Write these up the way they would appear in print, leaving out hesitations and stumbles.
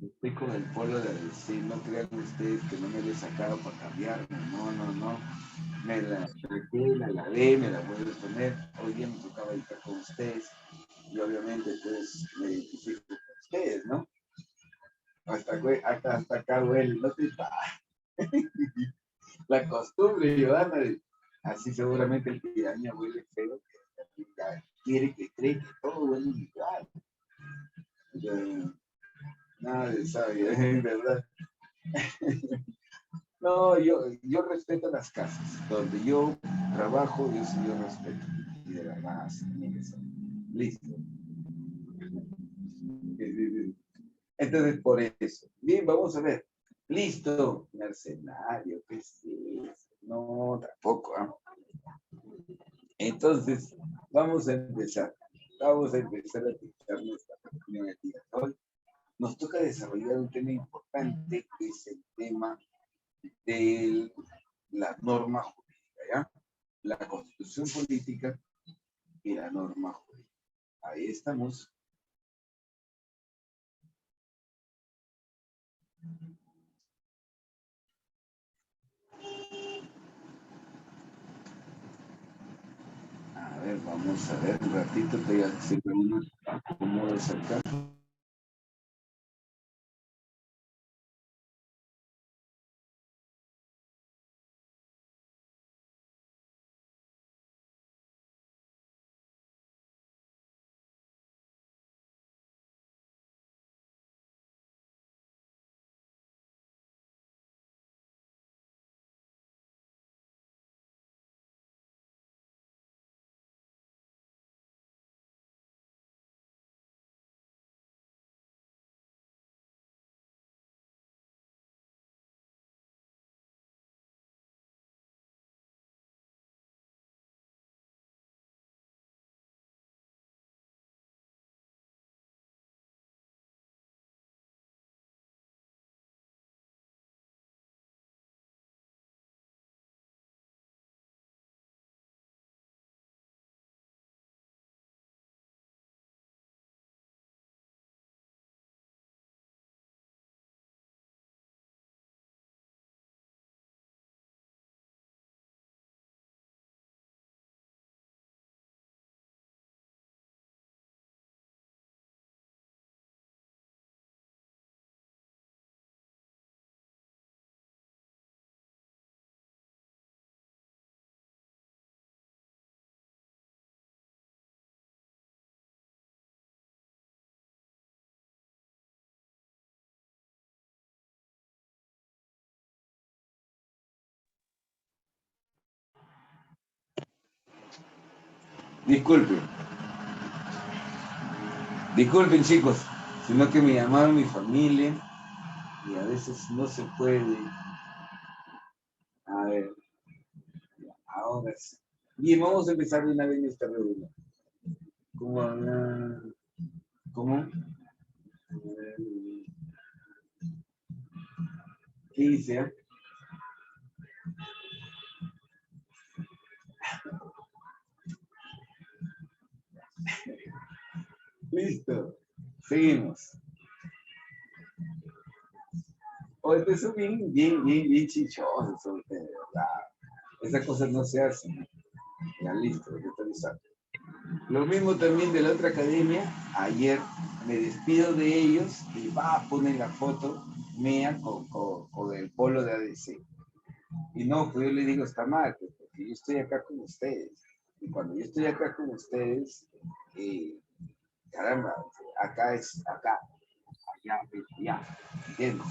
Estoy con el polo de decir, no crean ustedes que no me lo he sacado para cambiarme, no, no, no. Me la saqué, la lavé, me la vuelvo a poner. Hoy día me tocaba estar con ustedes y obviamente pues me identifico con ustedes, ¿no? Hasta acá huele, no te la costumbre, Giovanna, así seguramente el piraña huele feo, que quiere que cree que todo huele igual. Nadie sabe, ¿verdad? No, yo respeto las casas. Donde yo trabajo, yo respeto. Y de verdad, así tiene que ser. Listo. Entonces, por eso. Bien, vamos a ver. Listo. Mercenario, ¿qué es eso? No, tampoco. Entonces, vamos a empezar. Vamos a empezar a escuchar nuestra reunión el día de hoy. Nos toca desarrollar un tema importante, que es el tema de la norma jurídica, ¿ya? La constitución política y la norma jurídica. Ahí estamos. A ver, vamos a ver un ratito, te siempre uno acomodo cerca. Disculpen, disculpen chicos, sino que me llamaron mi familia y a veces no se puede. A ver, ahora sí. Bien, vamos a empezar de una vez esta reunión. ¿Cómo hablar? ¿Cómo? ¿Qué dice? Listo. Seguimos. Hoy empezó bien chichoso, de verdad. Esas cosas no se hacen. Ya listo, ya está listo. Lo mismo también de la otra academia. Ayer me despido de ellos y va a poner la foto mía con el polo de ADC. Y no, pues yo le digo, está mal, pues, porque yo estoy acá con ustedes. Y cuando yo estoy acá con ustedes, eh, caramba, acá es acá, allá, allá, ¿entiendes?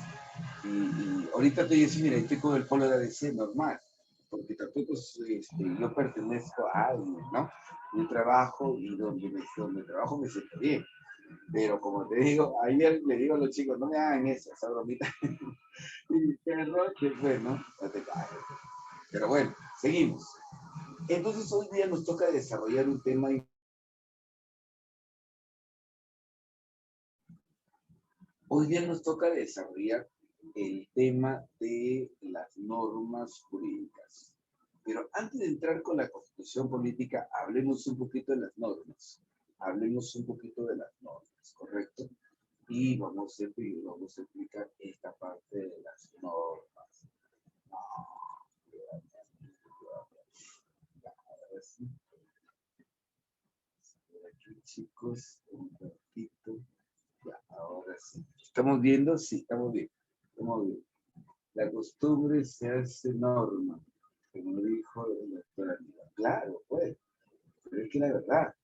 Y ahorita estoy así, mira, estoy con el polo de ADC normal, porque tampoco yo pertenezco a alguien, ¿no? Yo trabajo y donde trabajo me siento bien. Pero como te digo, ayer le digo a los chicos, no me hagan eso, esa bromita. Y perdón, que fue, ¿no? No te caes. Pero bueno, seguimos. Entonces hoy día nos toca desarrollar un tema. Hoy día nos toca desarrollar el tema de las normas jurídicas. Pero antes de entrar con la constitución política, hablemos un poquito de las normas. Hablemos un poquito de las normas, ¿correcto? y vamos a explicar esta parte de las normas. No, ahora sí. Aquí, chicos, un ratito. Ya, ahora sí. ¿Estamos viendo? Sí, estamos bien. Estamos bien. La costumbre se hace norma, como dijo el doctor Aníbal. Claro, pues, pero es que la verdad.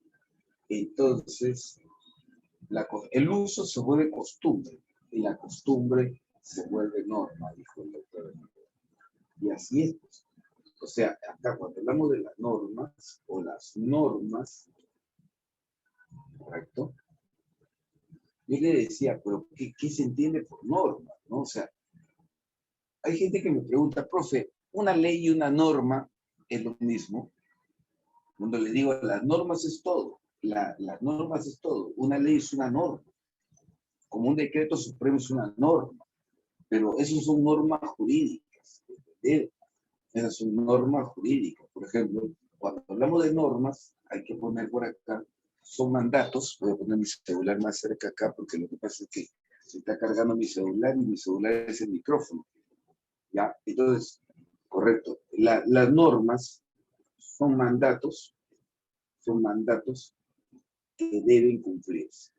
Entonces, el uso se vuelve costumbre y la costumbre se vuelve norma, dijo el doctor Aníbal. Y así es. Pues. O sea, acá cuando hablamos de las normas o las normas, ¿correcto? Yo le decía, pero ¿qué se entiende por norma? ¿No? O sea, hay gente que me pregunta, profe, ¿una ley y una norma es lo mismo? Cuando le digo, las normas es todo. Las normas es todo. Una ley es una norma. Como un decreto supremo es una norma. Pero eso son normas jurídicas. ¿Entendés? Esas son normas jurídicas. Por ejemplo, cuando hablamos de normas, hay que poner por acá, son mandatos. Voy a poner mi celular más cerca acá porque lo que pasa es que se está cargando mi celular y mi celular es el micrófono. ¿Ya? Entonces, correcto. Las normas son mandatos que deben cumplirse.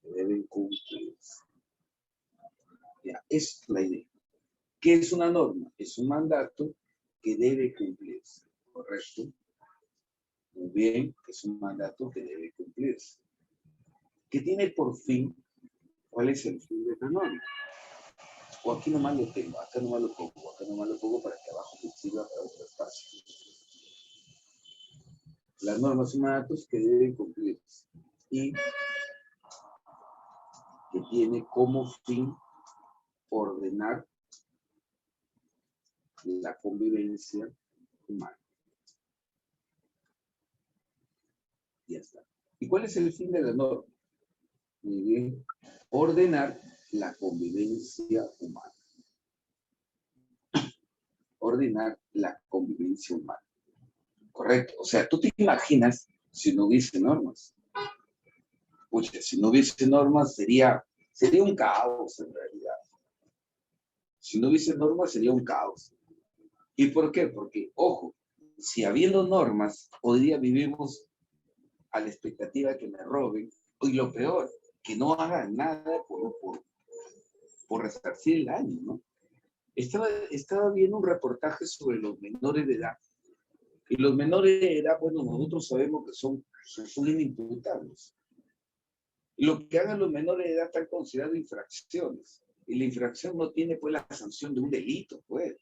Que deben cumplirse. Ya, esa es la idea. ¿Qué es una norma? Es un mandato que debe cumplirse. ¿Correcto? Muy bien, es un mandato que debe cumplirse. ¿Qué tiene por fin? ¿Cuál es el fin de esta norma? O aquí nomás lo tengo, acá nomás lo pongo para que abajo me sirva para otro espacio. Las normas son mandatos que deben cumplirse y que tiene como fin ordenar la convivencia humana. Ya está. ¿Y cuál es el fin de la norma? Muy bien, ordenar la convivencia humana. Ordenar la convivencia humana. Correcto. O sea, tú te imaginas si no hubiese normas. Pucha, si no hubiese normas sería un caos en realidad. Si no hubiese normas sería un caos. ¿Y por qué? Porque, ojo, si habiendo normas, hoy día vivimos a la expectativa de que me roben, y lo peor, que no hagan nada por resarcir el daño, ¿no? Estaba viendo un reportaje sobre los menores de edad. Y los menores de edad, bueno, nosotros sabemos que son inimputables. Y lo que hagan los menores de edad están considerados infracciones. Y la infracción no tiene, pues, la sanción de un delito, pues.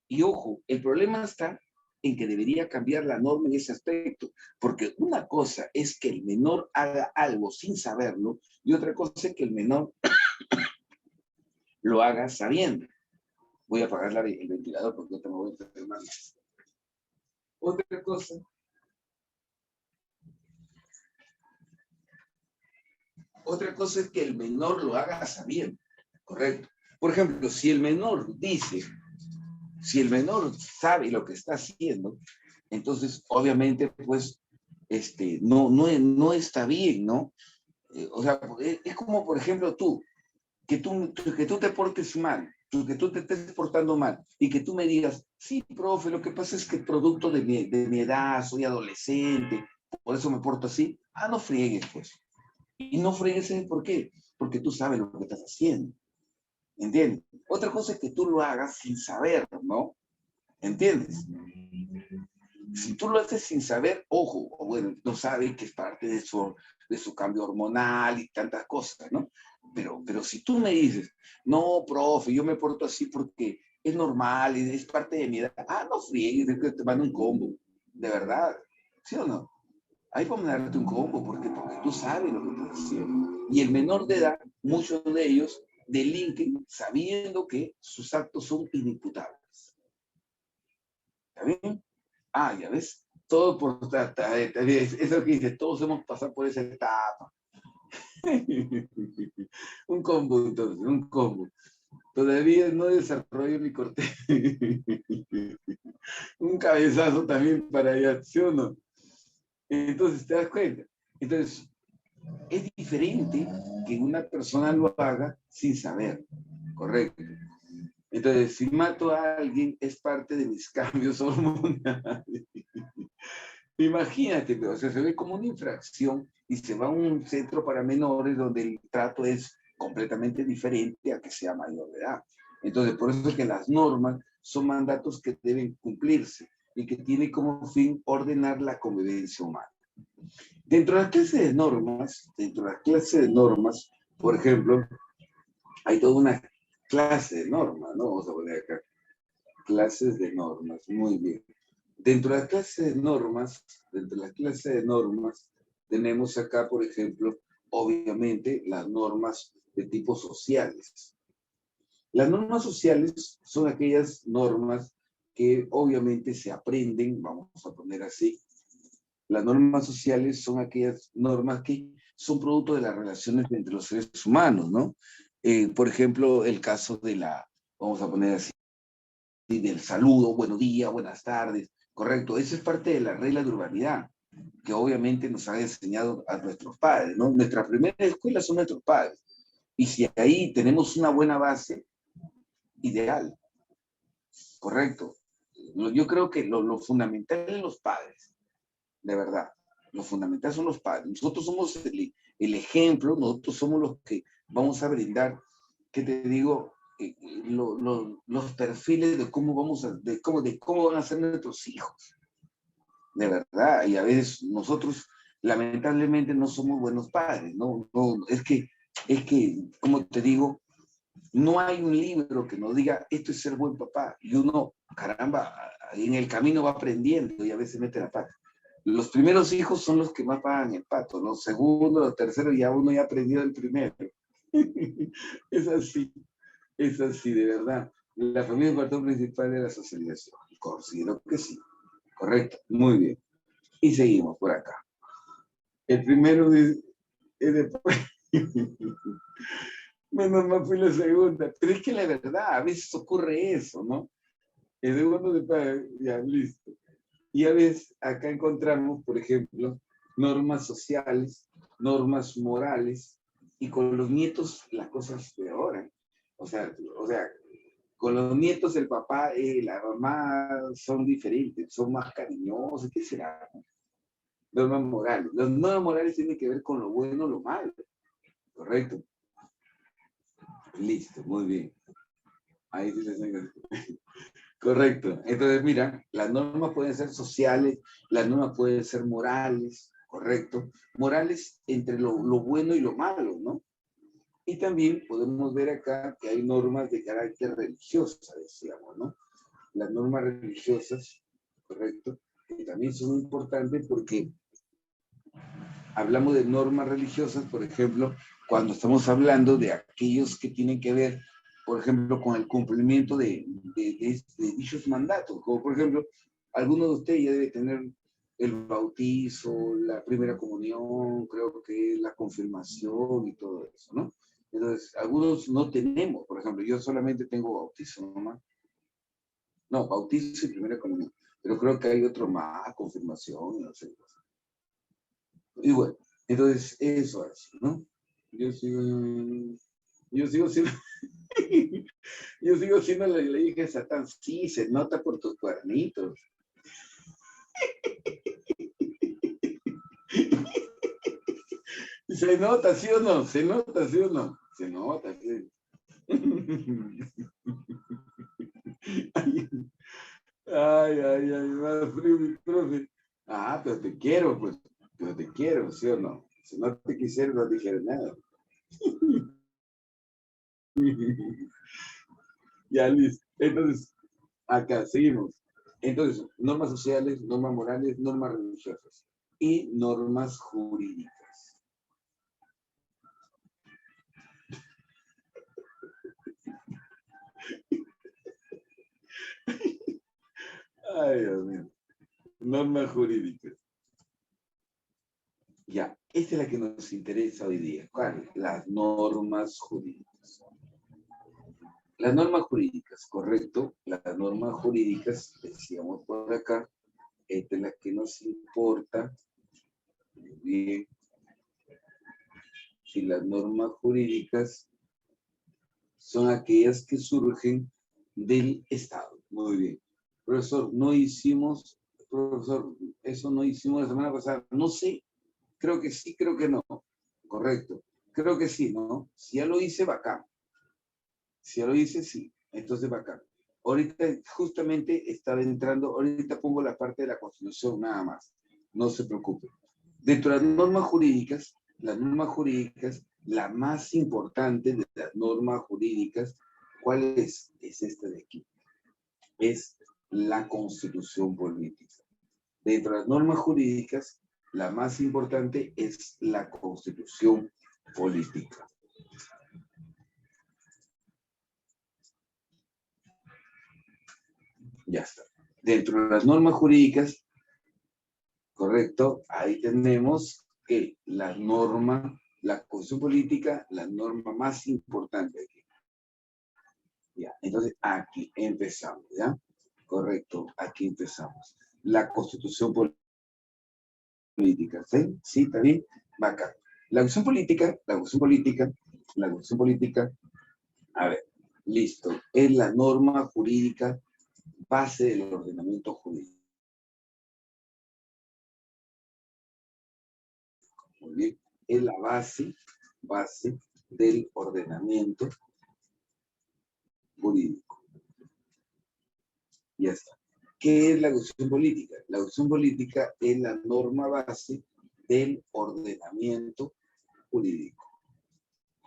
Y ojo, el problema está en que debería cambiar la norma en ese aspecto, porque una cosa es que el menor haga algo sin saberlo y otra cosa es que el menor lo haga sabiendo. Voy a apagar el ventilador porque no tengo enfermar. Otra cosa es que el menor lo haga sabiendo, correcto. Por ejemplo, si el menor sabe lo que está haciendo, entonces obviamente pues no está bien, ¿no? O sea, es como por ejemplo que tú te portes mal, que tú te estés portando mal y que tú me digas, sí, profe, lo que pasa es que producto de mi edad, soy adolescente, por eso me porto así. Ah, no friegues, pues. Y no fregues, ¿por qué? Porque tú sabes lo que estás haciendo. ¿Entiendes? Otra cosa es que tú lo hagas sin saber, ¿no? ¿Entiendes? Si tú lo haces sin saber, ojo, bueno, no sabe que es parte de su cambio hormonal y tantas cosas, ¿no? Pero si tú me dices, no, profe, yo me porto así porque es normal y es parte de mi edad, ah, no friegues, es que te van un combo, de verdad, ¿sí o no? Ahí vamos a darte un combo, porque tú sabes lo que estás haciendo. Y el menor de edad, muchos de ellos delinquen sabiendo que sus actos son inimputables. ¿Está bien? Ah, ya ves, todo por eso que dice, todos hemos pasado por esa etapa. Un combo, entonces, un combo. Todavía no desarrollo mi corte. Un cabezazo también para allá, ¿sí o no? Entonces, ¿te das cuenta? Entonces, es diferente que una persona lo haga sin saber, ¿correcto? Entonces, si mato a alguien, es parte de mis cambios hormonales. Imagínate, o sea, se ve como una infracción y se va a un centro para menores donde el trato es completamente diferente a que sea mayor de edad. Entonces, por eso es que las normas son mandatos que deben cumplirse y que tienen como fin ordenar la convivencia humana. Dentro de la clase de normas, por ejemplo, hay toda una clase de normas, ¿no? Vamos a poner acá, clases de normas, muy bien. Dentro de la clase de normas, tenemos acá, por ejemplo, obviamente, las normas de tipo sociales. Las normas sociales son aquellas normas que obviamente se aprenden, vamos a poner así. Las normas sociales son aquellas normas que son producto de las relaciones entre los seres humanos, ¿no? Por ejemplo, el caso de vamos a poner así, del saludo, buenos días, buenas tardes, correcto. Eso es parte de la regla de urbanidad, que obviamente nos han enseñado a nuestros padres, ¿no? Nuestra primera escuela son nuestros padres. Y si ahí tenemos una buena base, ideal, correcto. Yo creo que lo fundamental es los padres, de verdad. Lo fundamental son los padres. Nosotros somos el ejemplo, nosotros somos los que vamos a brindar, ¿qué te digo? Los perfiles de cómo de cómo van a ser nuestros hijos, de verdad. Y a veces nosotros, lamentablemente, no somos buenos padres, ¿no? Es que, como te digo, no hay un libro que nos diga esto es ser buen papá. Y uno, caramba, en el camino va aprendiendo y a veces mete la pata. Los primeros hijos son los que más pagan el pato, los segundos, los terceros, ya uno ya aprendió el primero. Es así, de verdad. La familia es el factor principal de la socialización. Considero que sí. Correcto, muy bien. Y seguimos por acá. El primero es después. Menos mal fue la segunda. Pero es que la verdad, a veces ocurre eso, ¿no? El segundo después, ya, listo. Y a veces acá encontramos, por ejemplo, normas sociales, normas morales, y con los nietos las cosas peoran. O sea, con los nietos el papá y la mamá son diferentes, son más cariñosos, ¿qué será? Normas morales. Las normas morales tienen que ver con lo bueno o lo malo, ¿correcto? Listo, muy bien. Ahí sí les tengo. Correcto. Entonces, mira, las normas pueden ser sociales, las normas pueden ser morales, correcto. Morales entre lo bueno y lo malo, ¿no? Y también podemos ver acá que hay normas de carácter religioso, decíamos, ¿no? Las normas religiosas, correcto, que también son importantes porque hablamos de normas religiosas, por ejemplo, cuando estamos hablando de aquellos que tienen que ver, por ejemplo, con el cumplimiento de dichos mandatos, como por ejemplo, alguno de ustedes ya debe tener el bautizo, la primera comunión, creo que la confirmación y todo eso, ¿no? Entonces, algunos no tenemos, por ejemplo, yo solamente tengo bautizo nomás. No, bautizo y primera comunión, pero creo que hay otro más, confirmación, no sé. Y bueno, entonces eso es, ¿no? Yo sigo, yo sigo siendo, yo sigo siendo la hija de Satán. Sí, se nota por tus cuernitos. Se nota, ¿sí o no? Se nota, ¿sí o no? Se nota, sí. Ay, ay, ay, más frío, mi profe. Ah, pero te quiero, pues. Pero te quiero, ¿sí o no? Si no te quisiera, no te dijera nada. Ya, listo. Entonces, acá seguimos. Entonces, normas sociales, normas morales, normas religiosas y normas jurídicas. Ay, Dios mío. Normas jurídicas. Ya, esta es la que nos interesa hoy día. ¿Cuál? Las normas jurídicas. Las normas jurídicas, correcto. Las normas jurídicas, decíamos por acá, esta es la que nos importa. Muy bien. y las normas jurídicas son aquellas que surgen del Estado. Muy bien. Profesor, eso no hicimos la semana pasada. No sé, creo que sí, creo que no. Correcto. Creo que sí, ¿no? Si ya lo hice, bacán. Si ya lo hice, sí. Entonces, bacán. Ahorita justamente estaba entrando, ahorita pongo la parte de la Constitución nada más. No se preocupe. Dentro de las normas jurídicas, la más importante de las normas jurídicas, ¿cuál es? Es esta de aquí. Es la Constitución política. Dentro de las normas jurídicas, la más importante es la Constitución política. Ya está. Dentro de las normas jurídicas, correcto, ahí tenemos que la Constitución política, la norma más importante aquí. Ya, entonces aquí empezamos, ¿ya? Correcto, aquí empezamos. La Constitución política, ¿sí? ¿Sí? ¿Está bien? Bacán. La Constitución política, a ver, listo, es la norma jurídica base del ordenamiento jurídico. Muy bien, es la base del ordenamiento jurídico. Ya está. ¿Qué es la Constitución política? La Constitución política es la norma base del ordenamiento jurídico.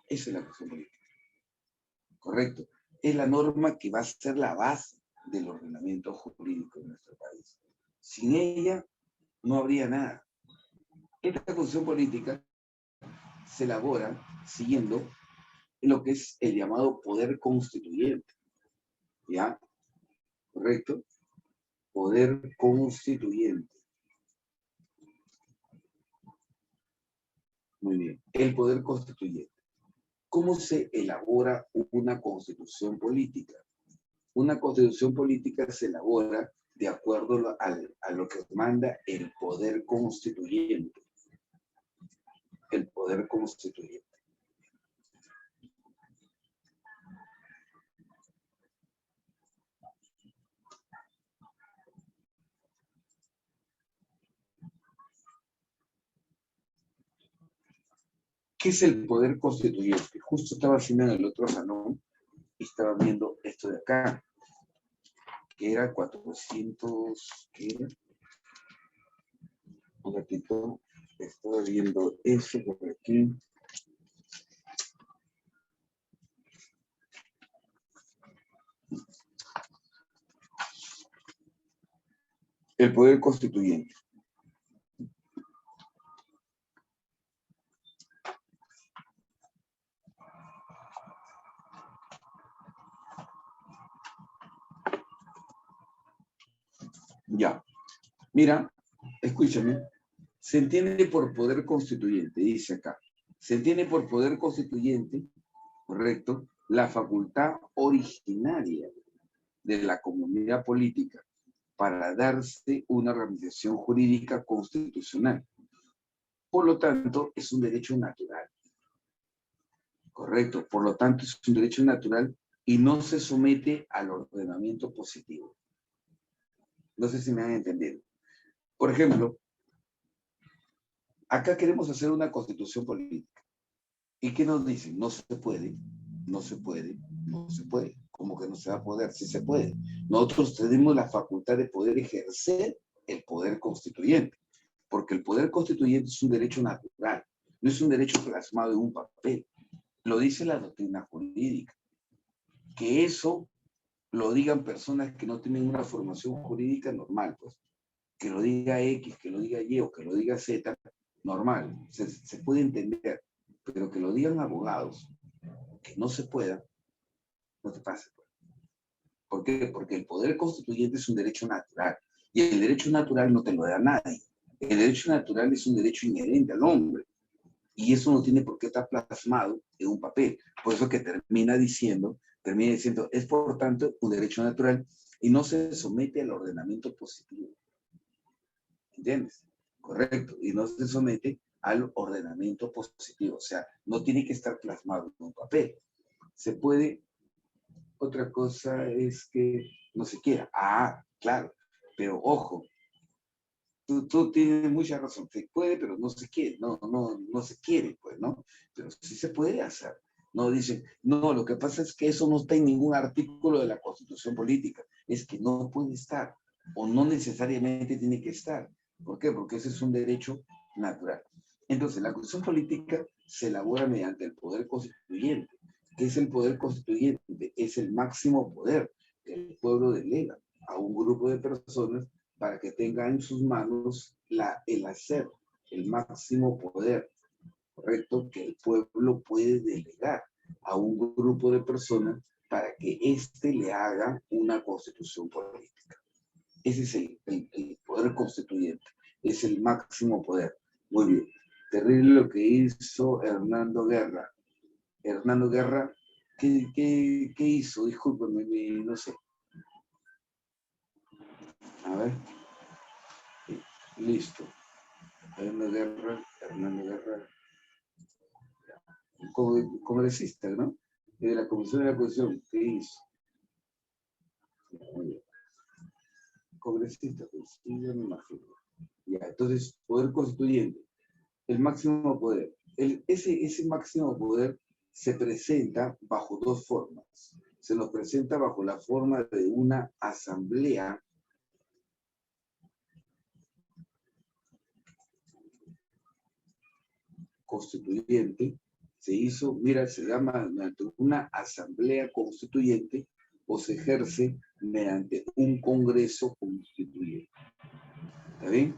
Esa es la Constitución política. Correcto. Es la norma que va a ser la base del ordenamiento jurídico de nuestro país. Sin ella no habría nada. Esta Constitución política se elabora siguiendo lo que es el llamado poder constituyente. ¿Ya? ¿Correcto? Poder constituyente. Muy bien. El poder constituyente. ¿Cómo se elabora una constitución política? Una constitución política se elabora de acuerdo a lo que manda el poder constituyente. El poder constituyente. ¿Qué es el poder constituyente? Justo estaba haciendo en el otro salón y estaba viendo esto de acá, que era 400, ¿qué era? Un ratito, estaba viendo eso por aquí. El poder constituyente. Ya. Mira, escúchame. Se entiende por poder constituyente, dice acá. Se entiende por poder constituyente, correcto, la facultad originaria de la comunidad política para darse una ramificación jurídica constitucional. Por lo tanto, es un derecho natural. Correcto. Por lo tanto, es un derecho natural y no se somete al ordenamiento positivo. No sé si me han entendido. Por ejemplo, acá queremos hacer una constitución política. ¿Y qué nos dicen? No se puede, no se puede, no se puede. ¿Cómo que no se va a poder? Sí se puede. Nosotros tenemos la facultad de poder ejercer el poder constituyente, porque el poder constituyente es un derecho natural, no es un derecho plasmado en un papel. Lo dice la doctrina jurídica. Que eso lo digan personas que no tienen una formación jurídica normal, pues. Que lo diga X, que lo diga Y o que lo diga Z, normal, se puede entender. Pero que lo digan abogados, que no se pueda, no te pase. ¿Por qué? Porque el poder constituyente es un derecho natural. Y el derecho natural no te lo da nadie. El derecho natural es un derecho inherente al hombre. Y eso no tiene por qué estar plasmado en un papel. Por eso que termina diciendo, es por tanto un derecho natural y no se somete al ordenamiento positivo. ¿Entiendes? Correcto. Y no se somete al ordenamiento positivo. O sea, no tiene que estar plasmado en un papel. Se puede. Otra cosa es que no se quiera. Ah, claro. Pero ojo, tú tienes mucha razón. Se puede, pero no se quiere. No se quiere, pues, ¿no? Pero sí se puede hacer. No dicen, no, lo que pasa es que eso no está en ningún artículo de la Constitución Política. Es que no puede estar o no necesariamente tiene que estar. ¿Por qué? Porque ese es un derecho natural. Entonces, la Constitución Política se elabora mediante el poder constituyente. ¿Qué es el poder constituyente? Es el máximo poder que el pueblo delega a un grupo de personas para que tenga en sus manos el hacer, el máximo poder, ¿correcto? Que el pueblo puede delegar a un grupo de personas para que éste le haga una constitución política. Ese es el poder constituyente, es el máximo poder. Muy bien, terrible lo que hizo Hernando Guerra. Hernando Guerra, ¿qué hizo? Discúlpeme, no sé. A ver. Listo. Hernando Guerra, congresista, ¿no? De la Comisión de la Constitución, ¿qué hizo? Congresista, pues, sí, yo me imagino. Ya, entonces, poder constituyente, el máximo poder. Ese máximo poder se presenta bajo dos formas. Se nos presenta bajo la forma de una asamblea constituyente. Se hizo, mira, se llama mediante una asamblea constituyente o se ejerce mediante un congreso constituyente. ¿Está bien?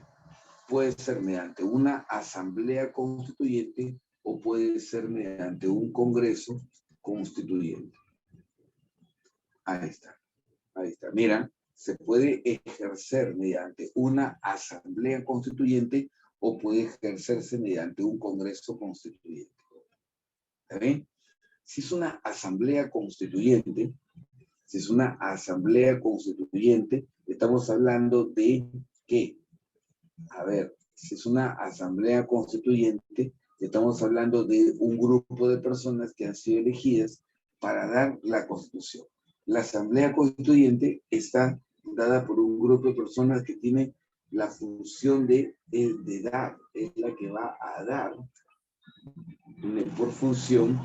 Puede ser mediante una asamblea constituyente o puede ser mediante un congreso constituyente. Ahí está. Ahí está. Mira, se puede ejercer mediante una asamblea constituyente o puede ejercerse mediante un congreso constituyente. ¿Está bien? Si es una asamblea constituyente, estamos hablando de ¿qué? A ver, si es una asamblea constituyente, estamos hablando de un grupo de personas que han sido elegidas para dar la constitución. La asamblea constituyente está dada por un grupo de personas que tiene la función de dar, es la que va a dar, tiene por función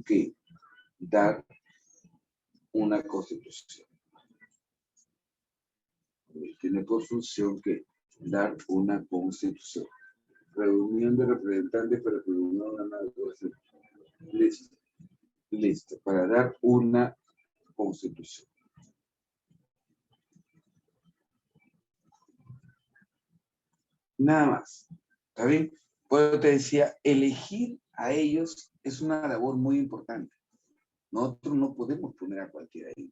que dar una constitución. Tiene por función que dar una constitución. Reunión de representantes para reunir una negociación. Listo. Listo. Para dar una constitución. Nada más. ¿Está bien? Pues te decía, elegir a ellos es una labor muy importante. Nosotros no podemos poner a cualquiera ahí.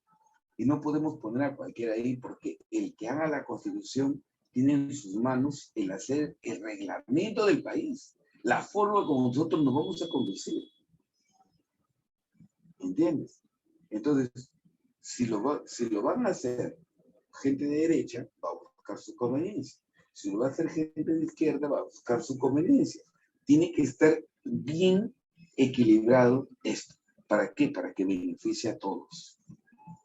Y no podemos poner a cualquiera ahí porque el que haga la constitución tiene en sus manos el hacer el reglamento del país, la forma como nosotros nos vamos a conducir. ¿Entiendes? Entonces, si lo van a hacer gente de derecha, va a buscar su conveniencia. Si lo va a hacer gente de izquierda, va a buscar su conveniencia. Tiene que estar bien equilibrado esto. ¿Para qué? Para que beneficie a todos.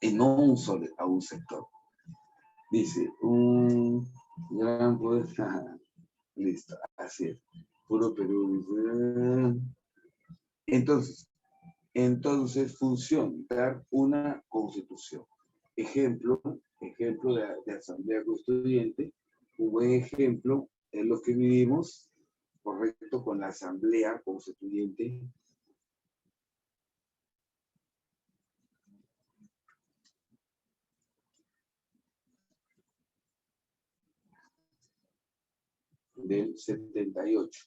Y no a un sector. Dice, un gran poder. Listo, así es. Puro Perú. Entonces, función, dar una constitución. Ejemplo de asamblea constituyente. Un buen ejemplo es lo que vivimos, correcto, con la asamblea constituyente del 78.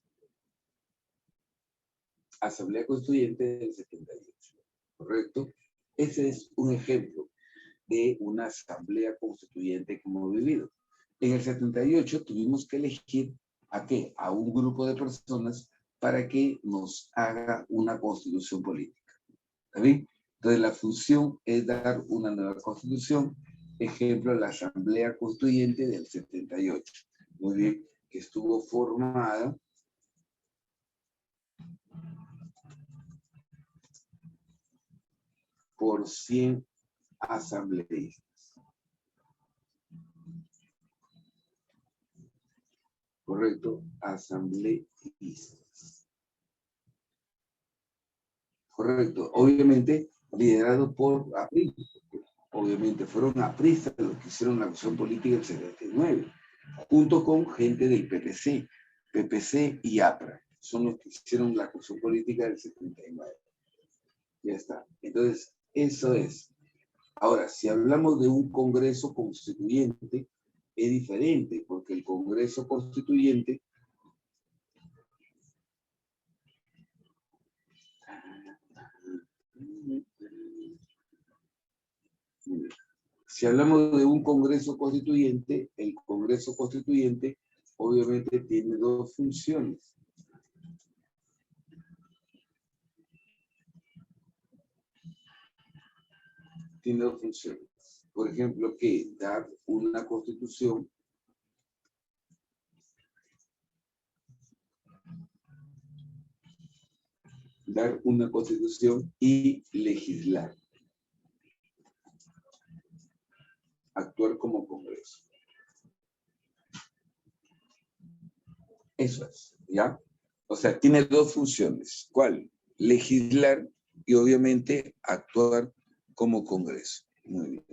Asamblea Constituyente del 78, ¿correcto? Ese es un ejemplo de una asamblea constituyente que hemos vivido. En el 78 tuvimos que elegir ¿a qué? A un grupo de personas para que nos haga una constitución política. ¿Está bien? Entonces, la función es dar una nueva constitución. Ejemplo, la Asamblea Constituyente del 78. Muy bien, que estuvo formada por 100 asambleístas. Correcto, asambleístas. Correcto, obviamente liderado por APRI. Obviamente fueron apristas los que hicieron la acción política del 79, junto con gente del PPC. PPC y APRA son los que hicieron la acción política del 79. Ya está. Entonces, eso es. Ahora, si hablamos de un Congreso Constituyente, es diferente, porque el Congreso Constituyente si hablamos de un Congreso Constituyente, el Congreso Constituyente obviamente tiene dos funciones. Tiene dos funciones. Por ejemplo, que dar una constitución y legislar. Actuar como Congreso. Eso es, ¿ya? O sea, tiene dos funciones. ¿Cuál? Legislar y obviamente actuar como Congreso. Muy bien.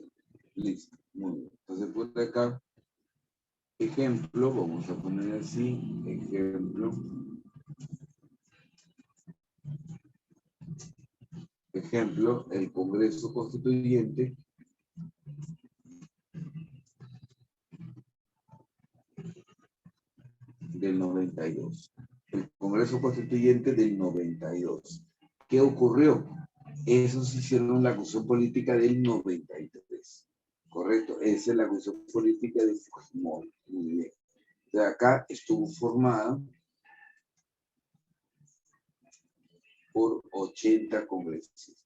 Listo. Muy bien. Entonces, por acá, ejemplo, vamos a poner así, ejemplo. Ejemplo, el Congreso Constituyente del 92. El Congreso Constituyente del 92. ¿Qué ocurrió? Esos hicieron la acusación política del 93. Correcto, esa es la acusación política de Fujimori. Muy bien. De acá estuvo formada por 80 congresistas.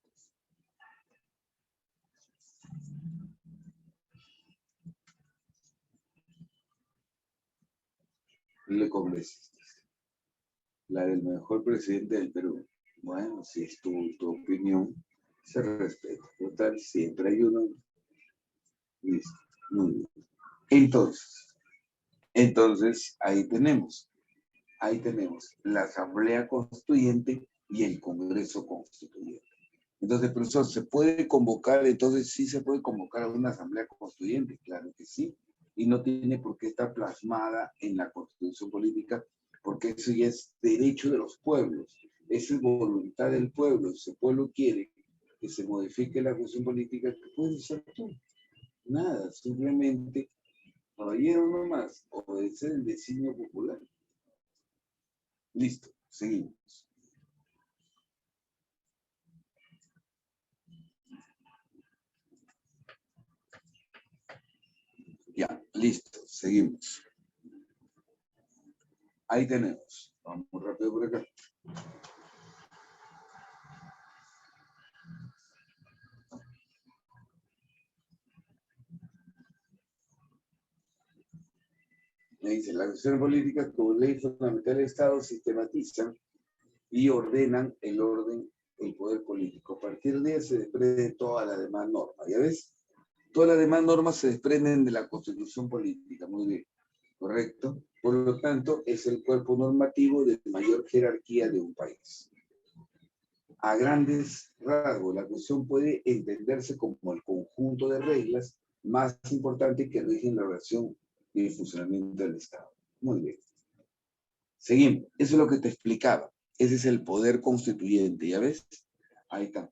Le congresistas. La del mejor presidente del Perú. Bueno, si es tu opinión, se respeta. Total, siempre hay uno. Listo. Muy bien. Entonces, ahí tenemos la Asamblea Constituyente y el Congreso Constituyente. Entonces, profesor, ¿se puede convocar? Entonces, sí se puede convocar a una Asamblea Constituyente, claro que sí. Y no tiene por qué estar plasmada en la Constitución Política, porque eso ya es derecho de los pueblos. Eso es voluntad del pueblo. Si el pueblo quiere que se modifique la Constitución Política, ¿qué puedes hacer tú? Nada, simplemente, caballero nomás, obedecer el designio popular. Listo, seguimos. Ya, listo, seguimos. Ahí tenemos. Vamos rápido por acá. Me dice, las acciones políticas como ley fundamental del Estado sistematizan y ordenan el poder político. A partir de ahí se desprende toda la demás norma. ¿Ya ves? Todas las demás normas se desprenden de la Constitución política. Muy bien. ¿Correcto? Por lo tanto, es el cuerpo normativo de mayor jerarquía de un país. A grandes rasgos, la Constitución puede entenderse como el conjunto de reglas más importante que rigen la relación y el funcionamiento del Estado. Muy bien. Seguimos. Eso es lo que te explicaba. Ese es el poder constituyente, ¿ya ves? Ahí está.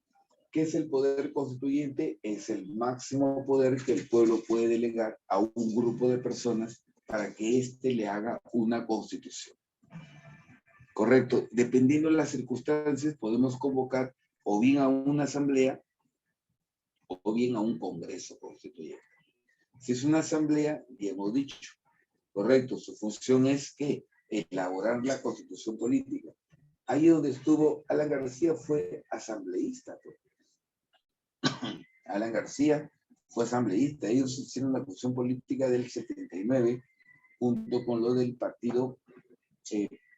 ¿Qué es el poder constituyente? Es el máximo poder que el pueblo puede delegar a un grupo de personas para que éste le haga una constitución. Correcto. Dependiendo de las circunstancias, podemos convocar o bien a una asamblea o bien a un congreso constituyente. Si es una asamblea, ya hemos dicho, correcto, su función es que elaborar la constitución política. Ahí donde estuvo Alan García fue asambleísta. Pues. Alan García fue asambleísta. Ellos hicieron la fusión política del 79 junto con lo del Partido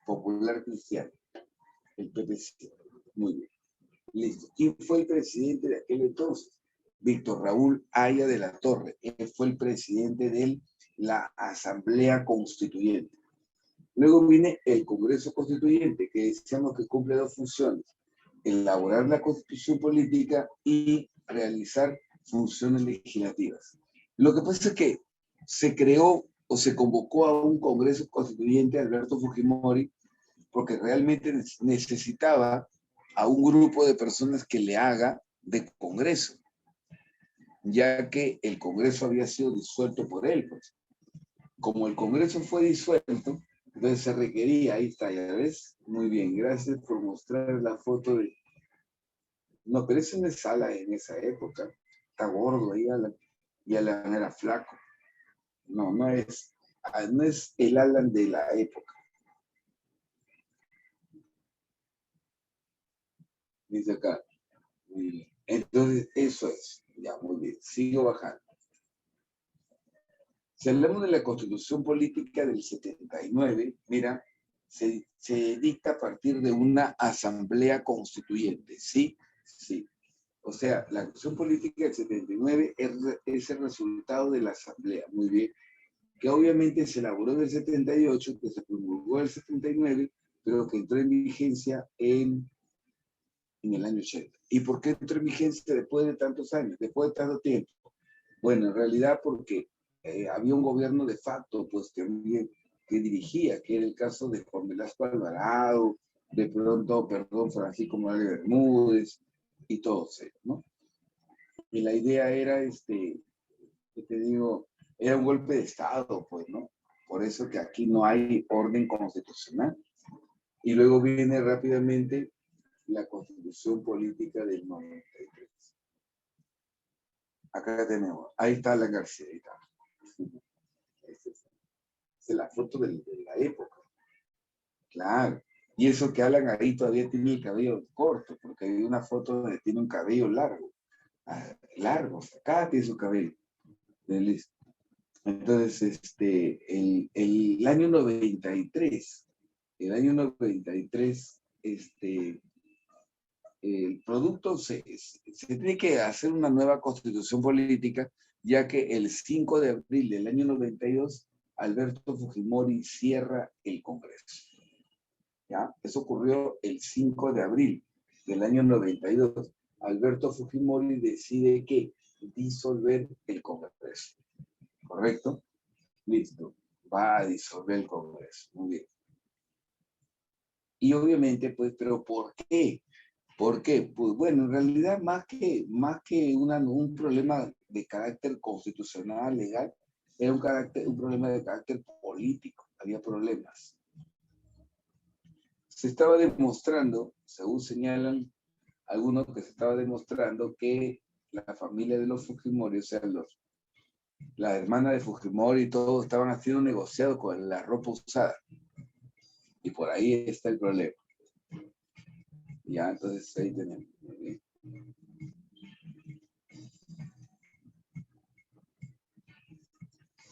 Popular Cristiano, el PPC. Muy bien. Listo. ¿Quién fue el presidente de aquel entonces? Víctor Raúl Haya de la Torre. Él fue el presidente de la Asamblea Constituyente. Luego viene el Congreso Constituyente, que decíamos que cumple dos funciones: elaborar la constitución política y realizar funciones legislativas. Lo que pasa es que se creó o se convocó a un Congreso Constituyente, Alberto Fujimori, porque realmente necesitaba a un grupo de personas que le haga de Congreso, ya que el Congreso había sido disuelto por él. Pues. Como el Congreso fue disuelto, entonces se requería, ahí está, ya ves, muy bien, gracias por mostrar la foto de... No, pero eso no es Alan en esa época, está gordo ahí, Alan, y Alan era flaco. No, no es el Alan de la época. Dice acá, muy bien. Entonces, eso es, ya, muy bien, sigo bajando. Si hablamos de la Constitución Política del 79, mira, se dicta a partir de una asamblea constituyente, ¿sí? Sí. O sea, la Constitución Política del 79 es el resultado de la asamblea, muy bien, que obviamente se elaboró en el 78, que se promulgó en el 79, pero que entró en vigencia en el año 80. ¿Y por qué entró en vigencia después de tantos años, después de tanto tiempo? Bueno, en realidad porque había un gobierno de facto, pues, que dirigía, que era el caso de Juan Velasco Alvarado, de pronto, perdón, Francisco Morales Bermúdez, y todos ellos, ¿no? Y la idea era, ¿qué te digo? Era un golpe de Estado, pues, ¿no? Por eso que aquí no hay orden constitucional. Y luego viene rápidamente la Constitución Política del 93. Acá tenemos, ahí está la García, ahí está. Esta es la foto de la época. Claro. Y eso que Alan ahí todavía tiene el cabello corto, porque hay una foto donde tiene un cabello largo. Largo, acá tiene su cabello. Listo. Entonces, el año 93, el producto se tiene que hacer una nueva constitución política, ya que el 5 de abril del año 92, Alberto Fujimori cierra el Congreso. ¿Ya? Eso ocurrió el 5 de abril del año 92. Alberto Fujimori decide que disolver el Congreso. ¿Correcto? Listo. Va a disolver el Congreso. Muy bien. Y obviamente, pues, ¿pero por qué? ¿Por qué? Pues bueno, en realidad más que un problema de carácter constitucional, legal, era un problema de carácter político. Había problemas. Se estaba demostrando, según señalan algunos, que se estaba demostrando que la familia de los Fujimori, o sea, la hermana de Fujimori y todos estaban haciendo un negociado con la ropa usada. Y por ahí está el problema. Ya, entonces ahí tenemos.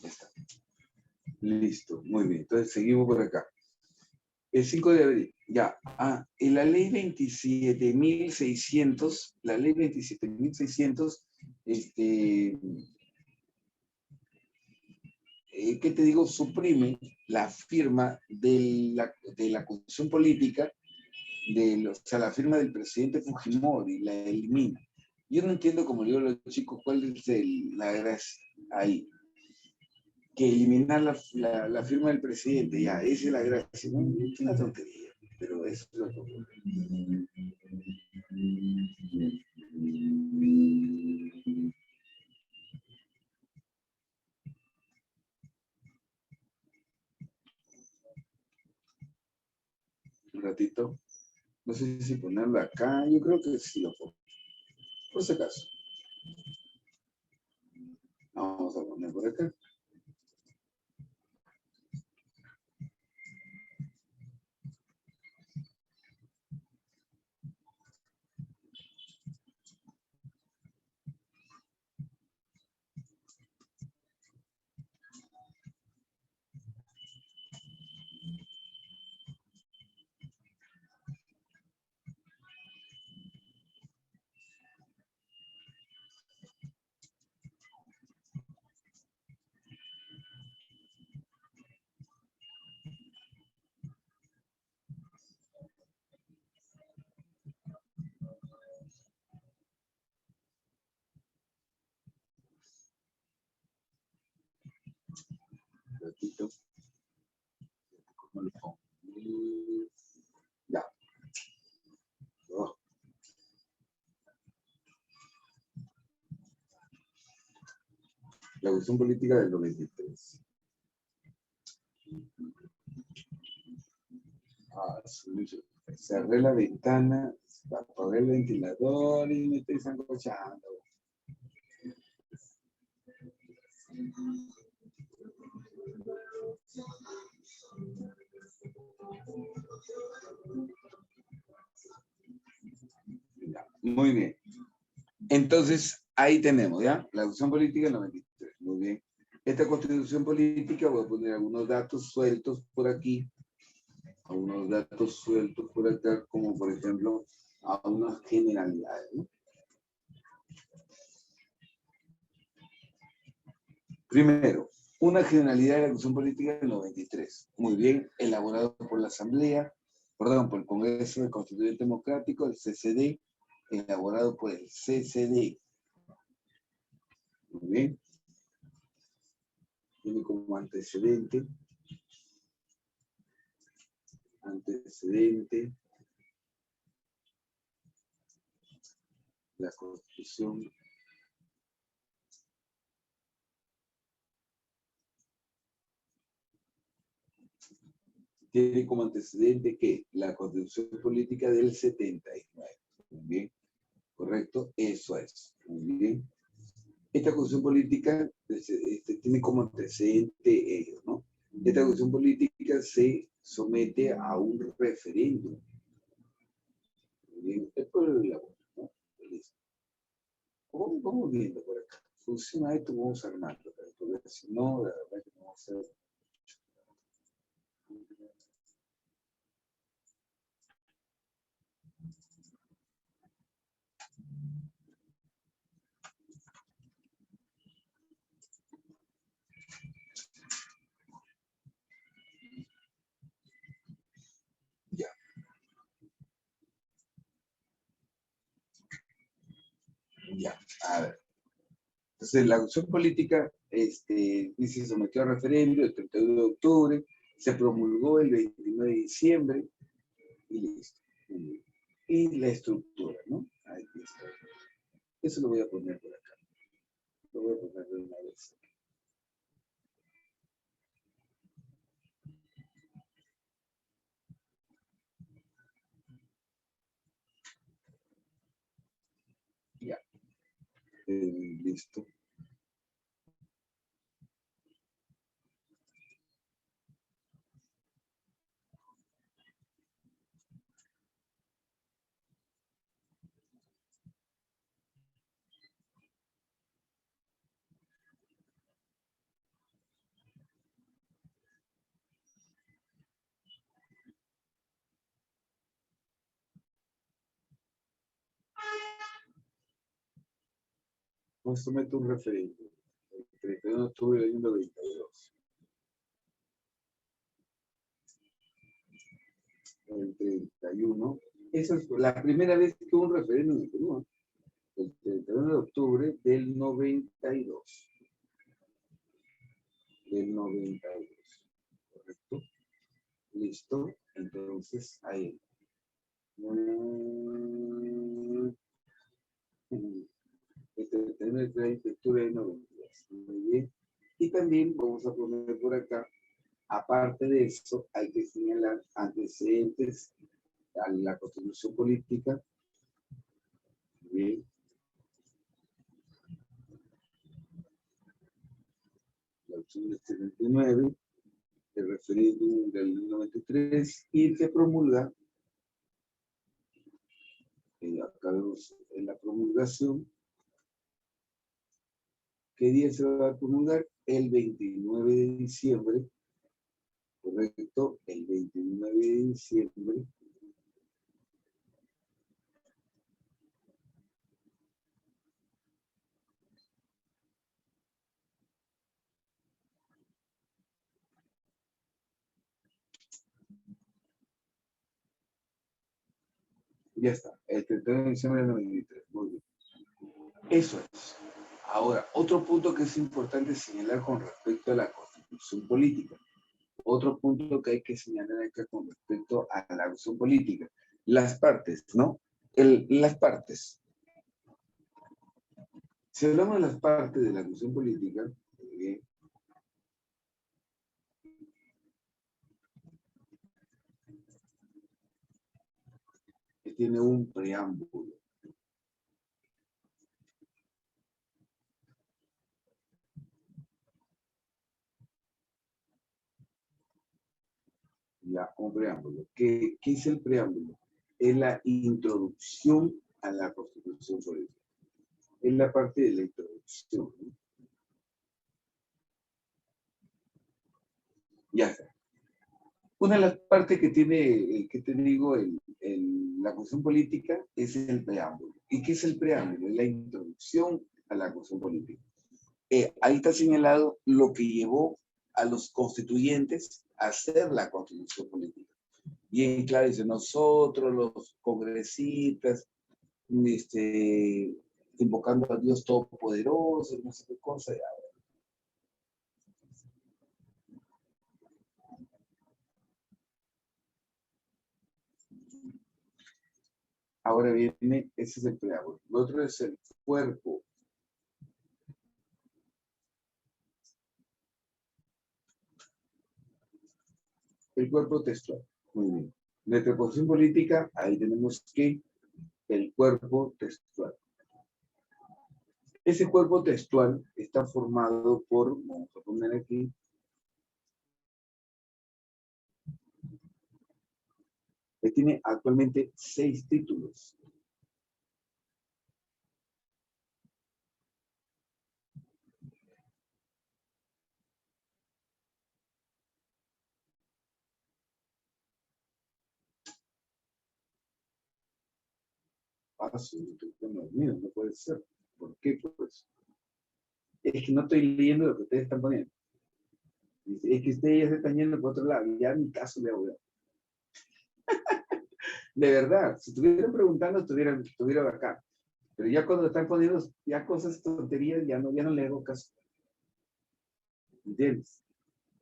Ya está. Listo, muy bien. Entonces seguimos por acá. El 5 de abril, ya. En la ley 27.600, la ley 27.600, ¿qué te digo? Suprime la firma de la Constitución Política, o sea, la firma del presidente Fujimori, la elimina. Yo no entiendo, como digo a los chicos, cuál es la gracia ahí. Que eliminar la firma del presidente, ya, esa es la gracia. No, es una tontería, pero eso es lo que ocurre. Un ratito. No sé si ponerlo acá, yo creo que sí lo pongo. Por si acaso. Vamos a poner por acá. Constitución Política del 93. Cerré la ventana, apagué el ventilador y me estoy sancochando. Ya, muy bien. Entonces, ahí tenemos, ¿ya? La Constitución Política del 93. Muy bien. Esta Constitución Política, voy a poner algunos datos sueltos por aquí. Algunos datos sueltos por acá, como por ejemplo, a unas generalidades, ¿no? Primero, una generalidad de la Constitución Política del 93. Muy bien, elaborado por la Asamblea, perdón, por el Congreso de Constituyentes Democráticos, el CCD, elaborado por el CCD. Muy bien. Tiene como antecedente la Constitución tiene como antecedente que la Constitución Política del 79. Muy bien, correcto, eso es. Muy bien. Esta Constitución Política tiene como antecedente ello, ¿no? Esta Constitución Política se somete a un referéndum. Muy bien, es por el labor, ¿no? Listo. Vamos viendo por acá. Funciona esto, vamos armando, porque si no, la verdad que no vamos a hacer. Ya. Ya, a ver. Entonces, la acción política se sometió a referéndum el 31 de octubre, se promulgó el 29 de diciembre y listo. Y la estructura, ¿no? Ahí está. Eso lo voy a poner por acá. Lo voy a poner de una vez. Ya. Listo. Pues somete un referéndum. El 31 de octubre del año 92. El 31. Esa es la primera vez que hubo un referéndum en Perú. El 31 de octubre del 92. Del 92. ¿Correcto? Listo. Entonces, ahí. Este 31 de octubre del 92. Muy bien. Y también vamos a poner por acá, aparte de eso, hay que señalar antecedentes a la Constitución Política. Bien. La opción del 79, el referéndum del 93 y se promulga acá vemos en la promulgación. ¿Qué día se va a promulgar? El 29 de diciembre, correcto, el 29 de diciembre. Ya está, el 31 de diciembre del 93. Muy bien. Eso es. Ahora, otro punto que es importante señalar con respecto a la Constitución Política. Otro punto que hay que señalar acá con respecto a la Constitución Política. Las partes, ¿no? Las partes. Si hablamos de las partes de la Constitución Política, bien. Que tiene un preámbulo. Ya, un preámbulo. ¿Qué es el preámbulo? Es la introducción a la Constitución Política. Es la parte de la introducción, ¿no? Ya está. Una de las partes que tiene, que te digo, la Constitución Política es el preámbulo. ¿Y qué es el preámbulo? Es la introducción a la Constitución Política. Ahí está señalado lo que llevó a los constituyentes a hacer la Constitución Política. Bien claro, dice, nosotros los congresistas, invocando a Dios Todopoderoso, no sé qué cosa. Ahora viene, ese es el preámbulo. Lo otro es el cuerpo. El cuerpo textual. Muy bien. Nuestra posición política, ahí tenemos que el cuerpo textual. Ese cuerpo textual está formado por, vamos a poner aquí, que tiene actualmente 6 títulos. Ah, sí, no, mira, no puede ser. ¿Por qué? Pues es que no estoy leyendo lo que ustedes están poniendo. Es que ustedes ya se están yendo por otro lado. Ya mi caso le voy a... De verdad, si estuvieran preguntando, estuviera acá. Pero ya cuando están poniendo ya cosas tonterías, ya no le hago caso. ¿Entiendes?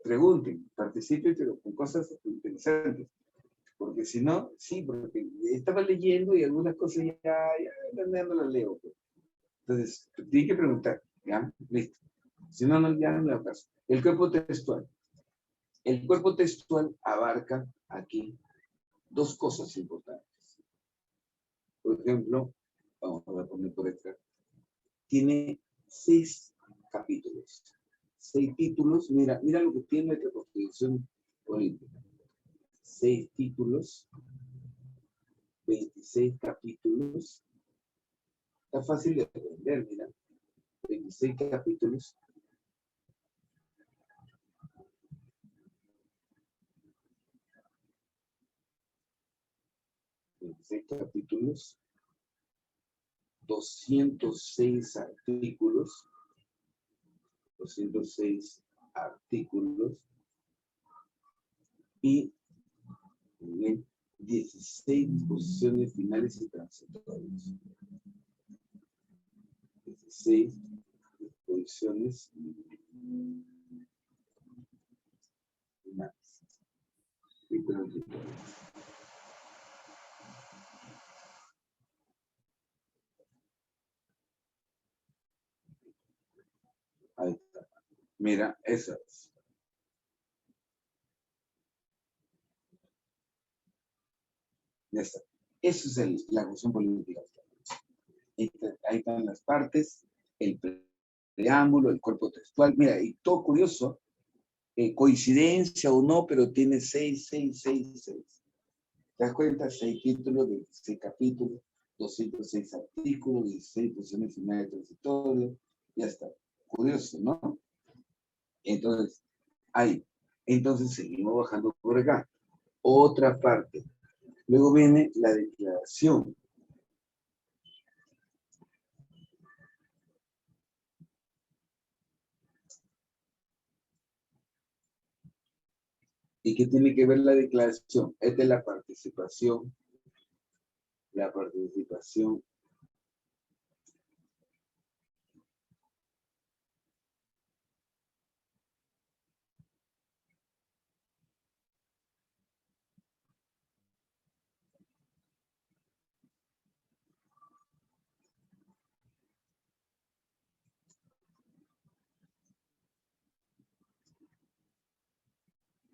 Pregunten, participen, pero con cosas interesantes. Porque si no, sí, porque estaba leyendo y algunas cosas ya no las leo. Pues. Entonces, tiene que preguntar, ¿ya? Listo. Si no, ya no le hago caso. El cuerpo textual. El cuerpo textual abarca aquí 2 cosas importantes. Por ejemplo, vamos a poner por acá, tiene 6 capítulos. 6 títulos, mira lo que tiene nuestra Constitución Política. 6 títulos, 26 capítulos. Está fácil de aprender, mira. 26 capítulos. 26 capítulos. 206 artículos. 206 artículos. Y 16 disposiciones finales y transitorias. 16 disposiciones finales y transitorias. Ahí está. Mira, eso es. Ya está. Eso es la cuestión política. Ahí están las partes, el preámbulo, el cuerpo textual. Mira, y todo curioso, coincidencia o no, pero tiene 6, 6, 6, 6. ¿Te das cuenta? 6 títulos, 26 capítulos, 206 artículos, 16 posiciones finales transitorias. Ya está. Curioso, ¿no? Entonces, ahí. Entonces seguimos bajando por acá. Otra parte. Luego viene la declaración. ¿Y qué tiene que ver la declaración? Esta es la participación. La participación.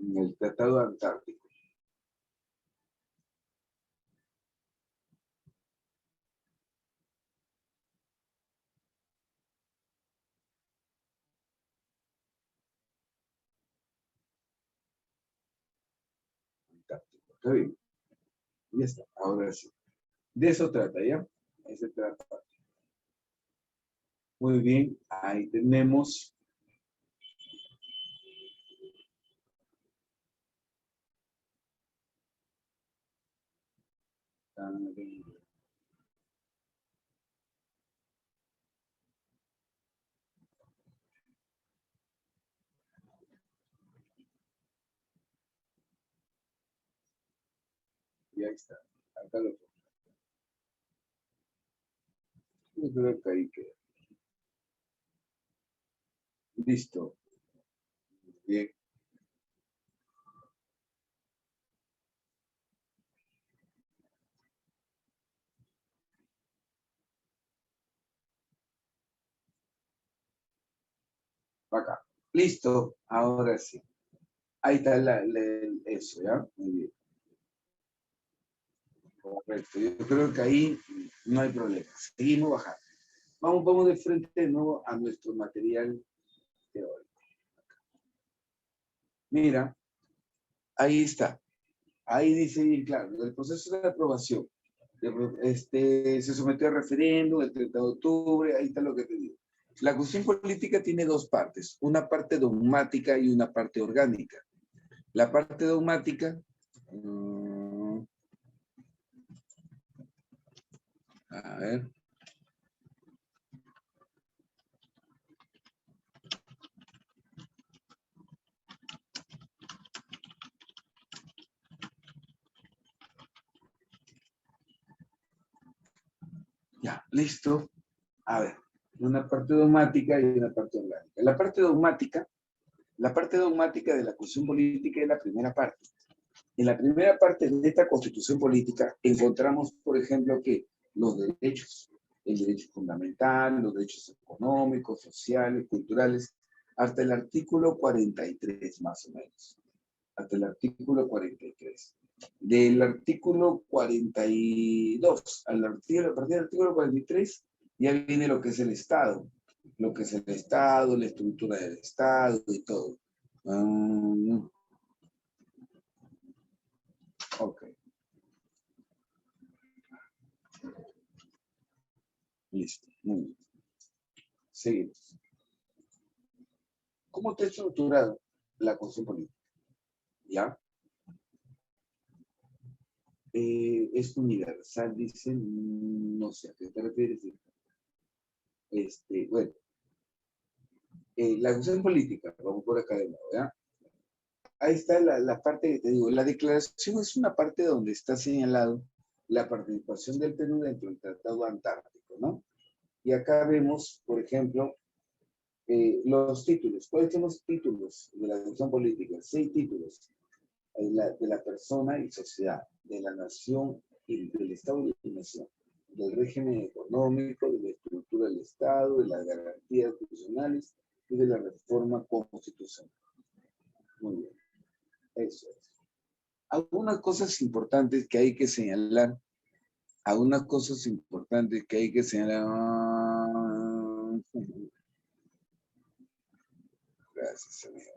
en el Tratado Antártico. Antártico. ¿Está bien? Ya está. Ahora sí. De eso trata, ¿ya? Ese trata. Muy bien. Ahí tenemos. Y ahí está. Acá lo tengo. Yo creo que ahí queda. Listo. Bien. Acá. Listo. Ahora sí. Ahí está eso, ¿ya? Muy bien. Correcto. Yo creo que ahí no hay problema. Seguimos bajando. Vamos de frente de nuevo a nuestro material teórico. Mira, ahí está. Ahí dice bien claro, el proceso de aprobación se sometió a referéndum el 30 de octubre, ahí está lo que te digo. La cuestión política tiene dos partes, una parte dogmática y una parte orgánica. La parte dogmática, a ver. Ya, listo. A ver, una parte dogmática y una parte orgánica. La parte dogmática de la cuestión política es la primera parte. En la primera parte de esta constitución política encontramos, por ejemplo, que los derechos, el derecho fundamental, los derechos económicos, sociales, culturales, hasta el artículo 43 más o menos. Hasta el artículo 43. Del artículo 42 a partir del artículo 43 ya viene lo que es el Estado. Lo que es el Estado, la estructura del Estado y todo. Ok. Listo. Muy bien. Seguimos. ¿Cómo está estructurado la cuestión política? ¿Ya? Es universal, dicen, no sé a qué te refieres. Bueno, la cuestión política, vamos por acá de nuevo, ¿ya? Ahí está la parte que te digo. La declaración es una parte donde está señalado la participación del Perú dentro del Tratado Antártico, ¿no? Y acá vemos, por ejemplo, los títulos. ¿Cuáles son los títulos de la cuestión política? 6 títulos. De la persona y sociedad, de la nación y del Estado y la nación, del régimen económico, de la estructura del Estado, de las garantías constitucionales y de la reforma constitucional. Muy bien, eso es. Algunas cosas importantes que hay que señalar, algunas cosas importantes que hay que señalar. Gracias, amigo.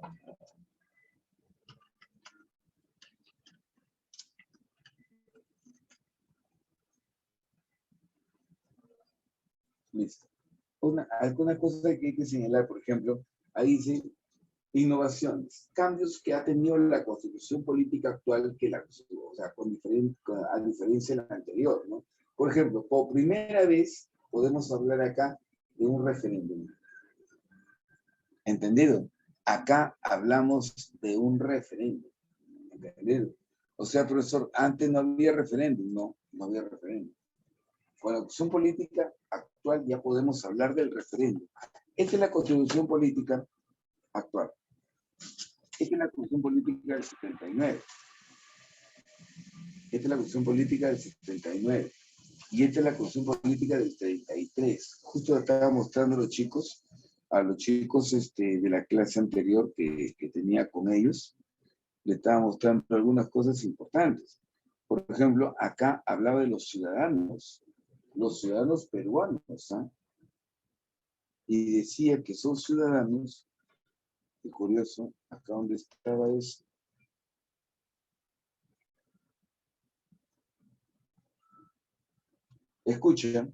Listo. Alguna cosa que hay que señalar, por ejemplo, ahí dice innovaciones, cambios que ha tenido la constitución política actual que o sea, a diferencia de la anterior, ¿no? Por ejemplo, por primera vez podemos hablar acá de un referéndum. ¿Entendido? Acá hablamos de un referéndum. ¿Entendido? O sea, profesor, antes no había referéndum, no había referéndum. Con la constitución política actual ya podemos hablar del referéndum. Esta es la constitución política actual. Esta es la constitución política del 79. Esta es la constitución política del 79. Y esta es la constitución política del 33. Justo estaba mostrando a los chicos de la clase anterior que tenía con ellos, le estaba mostrando algunas cosas importantes. Por ejemplo, acá hablaba de los ciudadanos peruanos, ¿ah? Y decía que son ciudadanos, qué curioso, acá donde estaba eso. Escucha.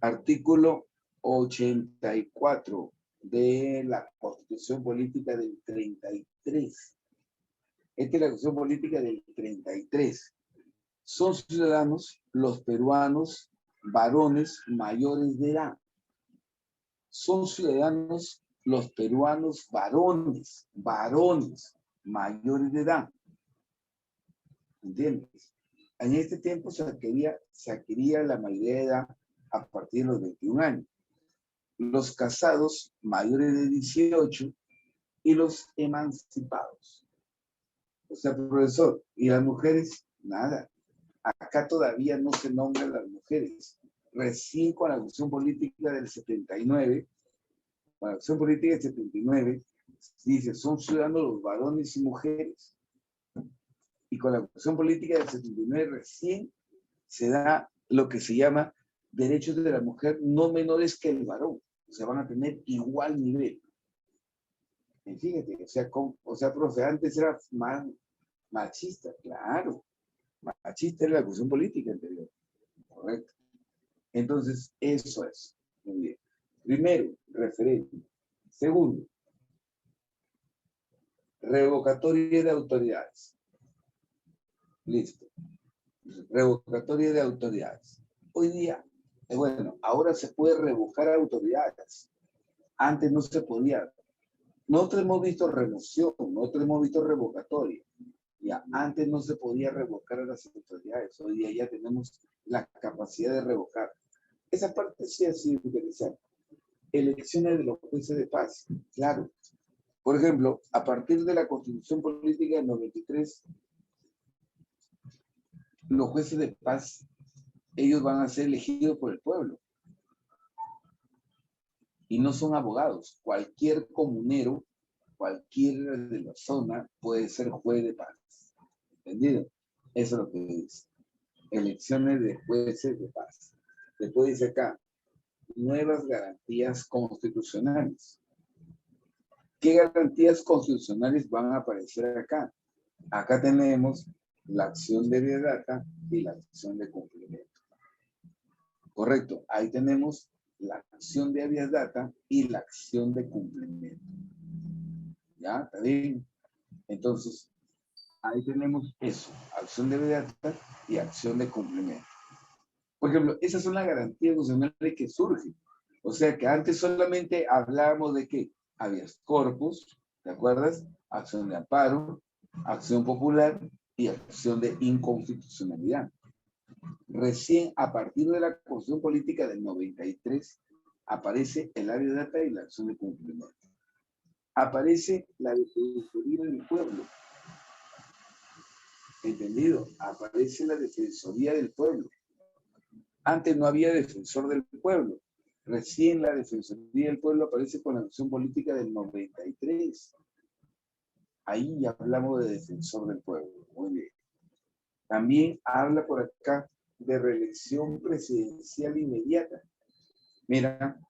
Artículo 84 de la Constitución Política del 33. Esta es la Constitución Política del 33. Son ciudadanos los peruanos varones mayores de edad. Son ciudadanos los peruanos varones mayores de edad. ¿Entiendes? En este tiempo se adquiría la mayoría de edad a partir de los 21 años. Los casados mayores de 18 y los emancipados. O sea, profesor, ¿y las mujeres? Nada. Acá todavía no se nombran las mujeres. Recién con la Constitución Política del 79, con la Constitución Política del 79, dice, son ciudadanos los varones y mujeres. Y con la Constitución Política del 79 recién se da lo que se llama derechos de la mujer no menores que el varón. O sea, van a tener igual nivel. Y fíjate, profe, antes era más machista, claro. Machista era la Constitución Política anterior. Correcto. Entonces, eso es. Muy bien. Primero, referente. Segundo, revocatoria de autoridades. Listo. Revocatoria de autoridades. Hoy día, bueno, ahora se puede revocar autoridades. Antes no se podía. Nosotros hemos visto remoción, nosotros hemos visto revocatoria. Ya, antes no se podía revocar a las autoridades. Hoy día ya tenemos la capacidad de revocar. Esa parte sí ha sido interesante. Elecciones de los jueces de paz. Claro. Por ejemplo, a partir de la Constitución Política del 93, los jueces de paz, ellos van a ser elegidos por el pueblo. Y no son abogados. Cualquier comunero, cualquiera de la zona puede ser juez de paz. ¿Entendido? Eso es lo que dice. Elecciones de jueces de paz. Después dice acá, nuevas garantías constitucionales. ¿Qué garantías constitucionales van a aparecer acá? Acá tenemos la acción de vía data y la acción de cumplimiento. Correcto, ahí tenemos la acción de habeas data y la acción de cumplimiento. ¿Ya? ¿Está bien? Entonces, ahí tenemos eso, acción de habeas data y acción de cumplimiento. Por ejemplo, esas son las garantías constitucionales que surgen. O sea que antes solamente hablábamos de que habeas corpus, ¿te acuerdas? Acción de amparo, acción popular y acción de inconstitucionalidad. Recién a partir de la Constitución Política del 93 aparece el habeas data y la acción de cumplimiento. Aparece la Defensoría del Pueblo. ¿Entendido? Aparece la Defensoría del Pueblo. Antes no había defensor del pueblo. Recién la Defensoría del Pueblo aparece con la Constitución Política del 93. Ahí ya hablamos de defensor del pueblo. Muy bien. También habla por acá de reelección presidencial inmediata. Mira,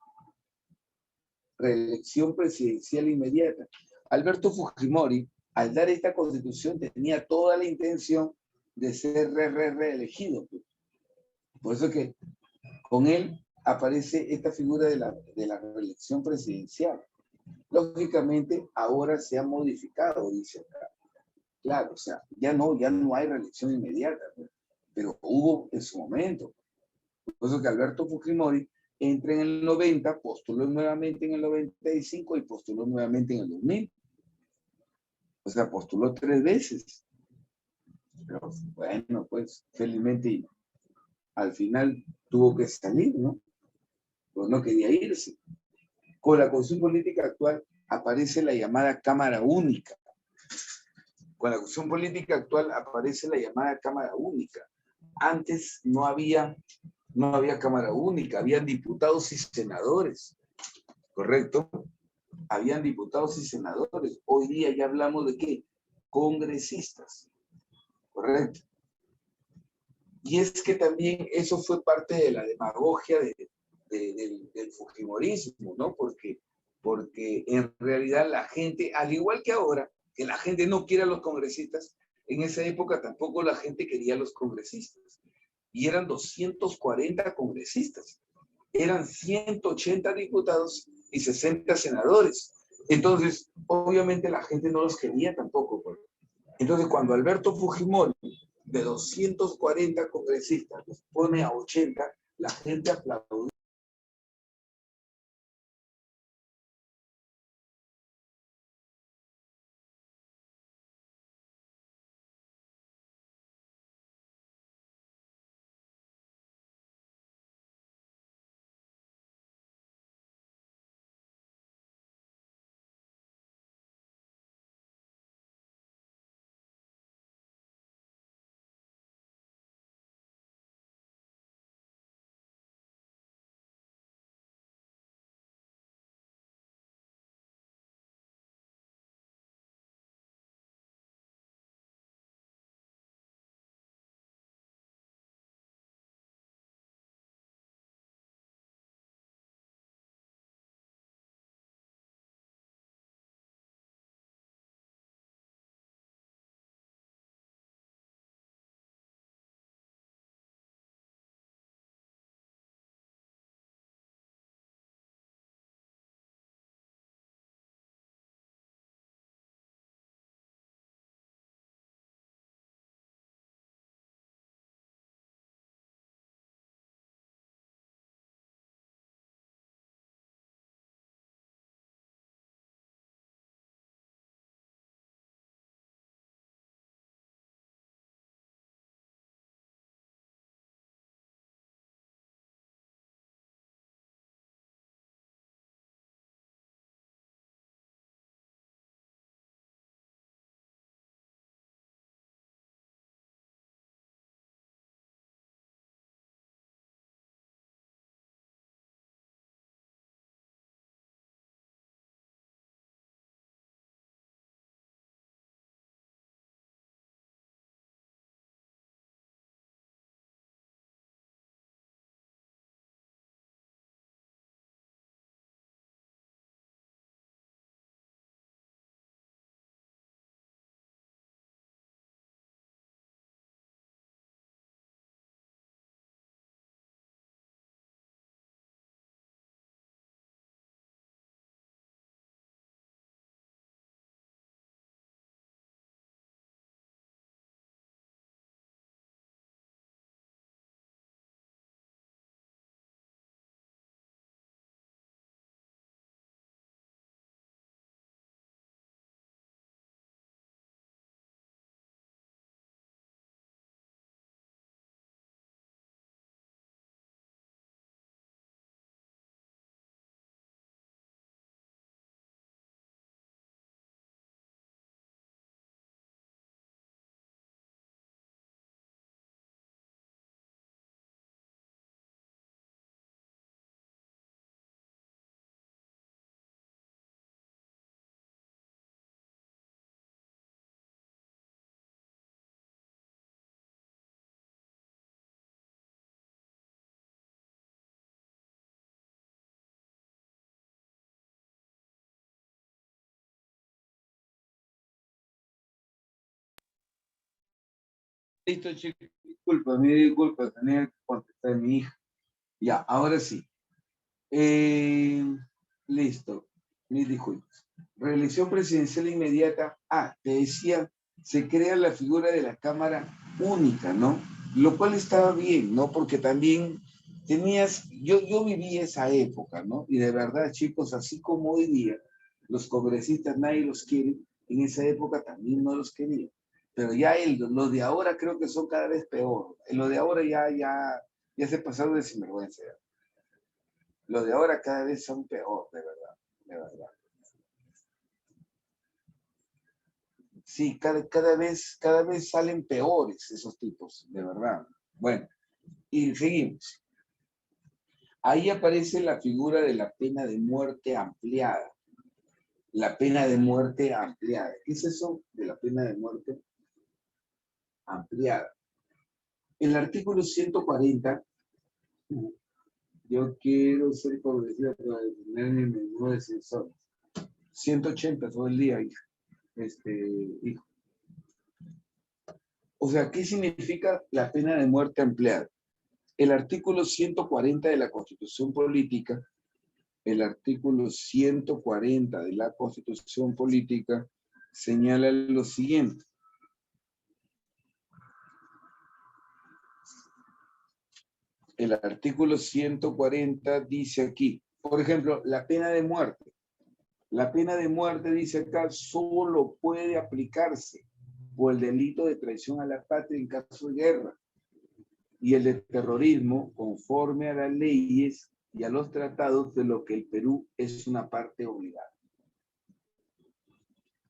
reelección presidencial inmediata. Alberto Fujimori, al dar esta constitución, tenía toda la intención de ser reelegido. Por eso que con él aparece esta figura de la reelección presidencial. Lógicamente, ahora se ha modificado, dice acá. Claro, o sea, ya no hay reelección inmediata, pero hubo en su momento. Por eso que Alberto Fujimori entra en el 90, postuló nuevamente en el 95 y postuló nuevamente en el 2000. O sea, postuló 3 veces. Pero bueno, pues felizmente al final tuvo que salir, ¿no? Pues no quería irse. Con la Constitución Política actual aparece la llamada Cámara Única. Con la Constitución Política actual aparece la llamada Cámara Única. Antes no había Cámara Única, habían diputados y senadores, ¿correcto? habían diputados y senadores. Hoy día ya hablamos de ¿qué? Congresistas. Correcto. Y es que también eso fue parte de la demagogia del fujimorismo, ¿no? Porque en realidad la gente, al igual que ahora, que la gente no quiere a los congresistas, en esa época tampoco la gente quería a los congresistas. Y eran 240 congresistas, eran 180 diputados y 60 senadores. Entonces, obviamente la gente no los quería tampoco. Pues. Entonces, cuando Alberto Fujimori, de 240 congresistas, los pone a 80, la gente aplaudió. Listo, chicos, disculpa, tenía que contestar a mi hija. Ya, ahora sí. Eh, listo, mis disculpas. Reelección presidencial inmediata. Te decía, se crea la figura de la Cámara única, ¿no? Lo cual estaba bien, ¿no? Porque también yo viví esa época, ¿no? Y de verdad, chicos, así como hoy día, los congresistas nadie los quiere, en esa época también no los querían. Pero ya los de ahora creo que son cada vez peor. Lo de ahora ya se pasaron de sinvergüenza. Lo de ahora cada vez son peor, de verdad, de verdad. Sí, cada vez salen peores esos tipos, de verdad. Bueno, y seguimos. Ahí aparece la figura de la pena de muerte ampliada. la pena de muerte ampliada. ¿Qué es eso de la pena de muerte ampliada? El artículo 140, yo quiero ser progresivo para detener mi menú de sensores. 180 todo el día, hijo. O sea, ¿qué significa la pena de muerte ampliada? El artículo 140 de la Constitución Política, el artículo 140 de la Constitución Política señala lo siguiente. El artículo 140 dice aquí, por ejemplo, la pena de muerte. La pena de muerte, dice acá, solo puede aplicarse por el delito de traición a la patria en caso de guerra y el de terrorismo conforme a las leyes y a los tratados de lo que el Perú es una parte obligada.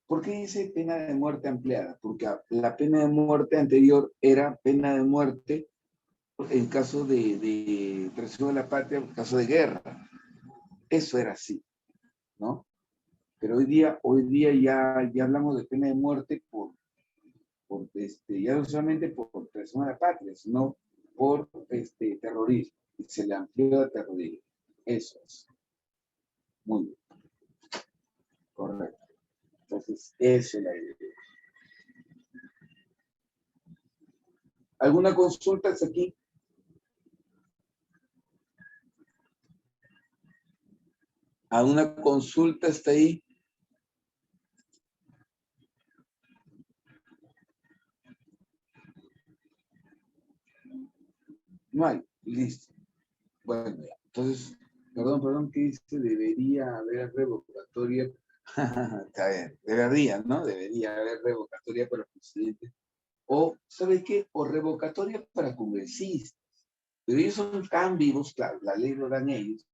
¿Por qué dice pena de muerte ampliada? Porque la pena de muerte anterior era pena de muerte en caso de traición a la patria, en caso de guerra. Eso era así, ¿no? Pero hoy día ya hablamos de pena de muerte ya no solamente por traición a la patria, sino por terrorismo. Y se le amplió a terrorismo. Eso es. Muy bien. Correcto. Entonces, esa es la idea. ¿Alguna consulta hasta aquí? ¿Alguna consulta hasta ahí? No hay. Listo. Bueno, ya. Entonces, perdón, ¿qué dice? Debería haber revocatoria. Está bien. Debería, ¿no? Debería haber revocatoria para presidente. O, ¿sabe qué? O revocatoria para congresistas. Pero ellos son tan vivos, claro, la ley lo dan ellos.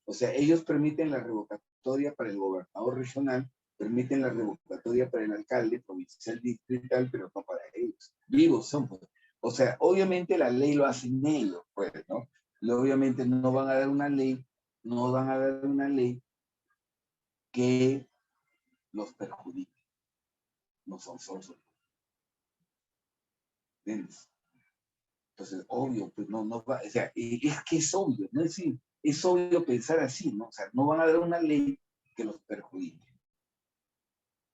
O sea, ellos permiten la revocatoria para el gobernador regional, permiten la revocatoria para el alcalde provincial distrital, pero no para ellos. Vivos son, pues. O sea, obviamente la ley lo hacen ellos, pues, ¿no? Y obviamente no van a dar una ley, no van a dar una ley que los perjudique. No son sonsos. ¿Entiendes? Entonces, obvio, pues no va, o sea, es que es obvio, ¿no? Es decir, es obvio pensar así, ¿no? O sea, no van a dar una ley que los perjudique.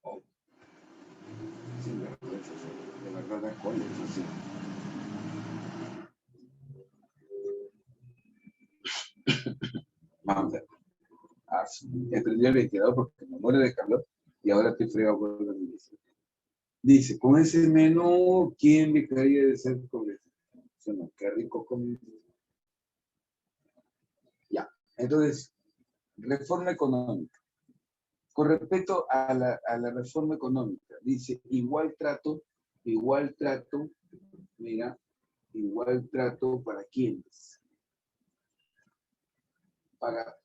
Obvio. Sí, de verdad da cólera, sí. Vamos a ver. Ah, sí. Prendí el ventilador porque me muero de calor y ahora estoy fregado por la milicia. Dice, con ese menú, ¿quién dejaría de ser congresista? No, qué rico comer. Ya, entonces, reforma económica. Con respecto a la reforma económica, dice igual trato, mira, igual trato para quiénes, para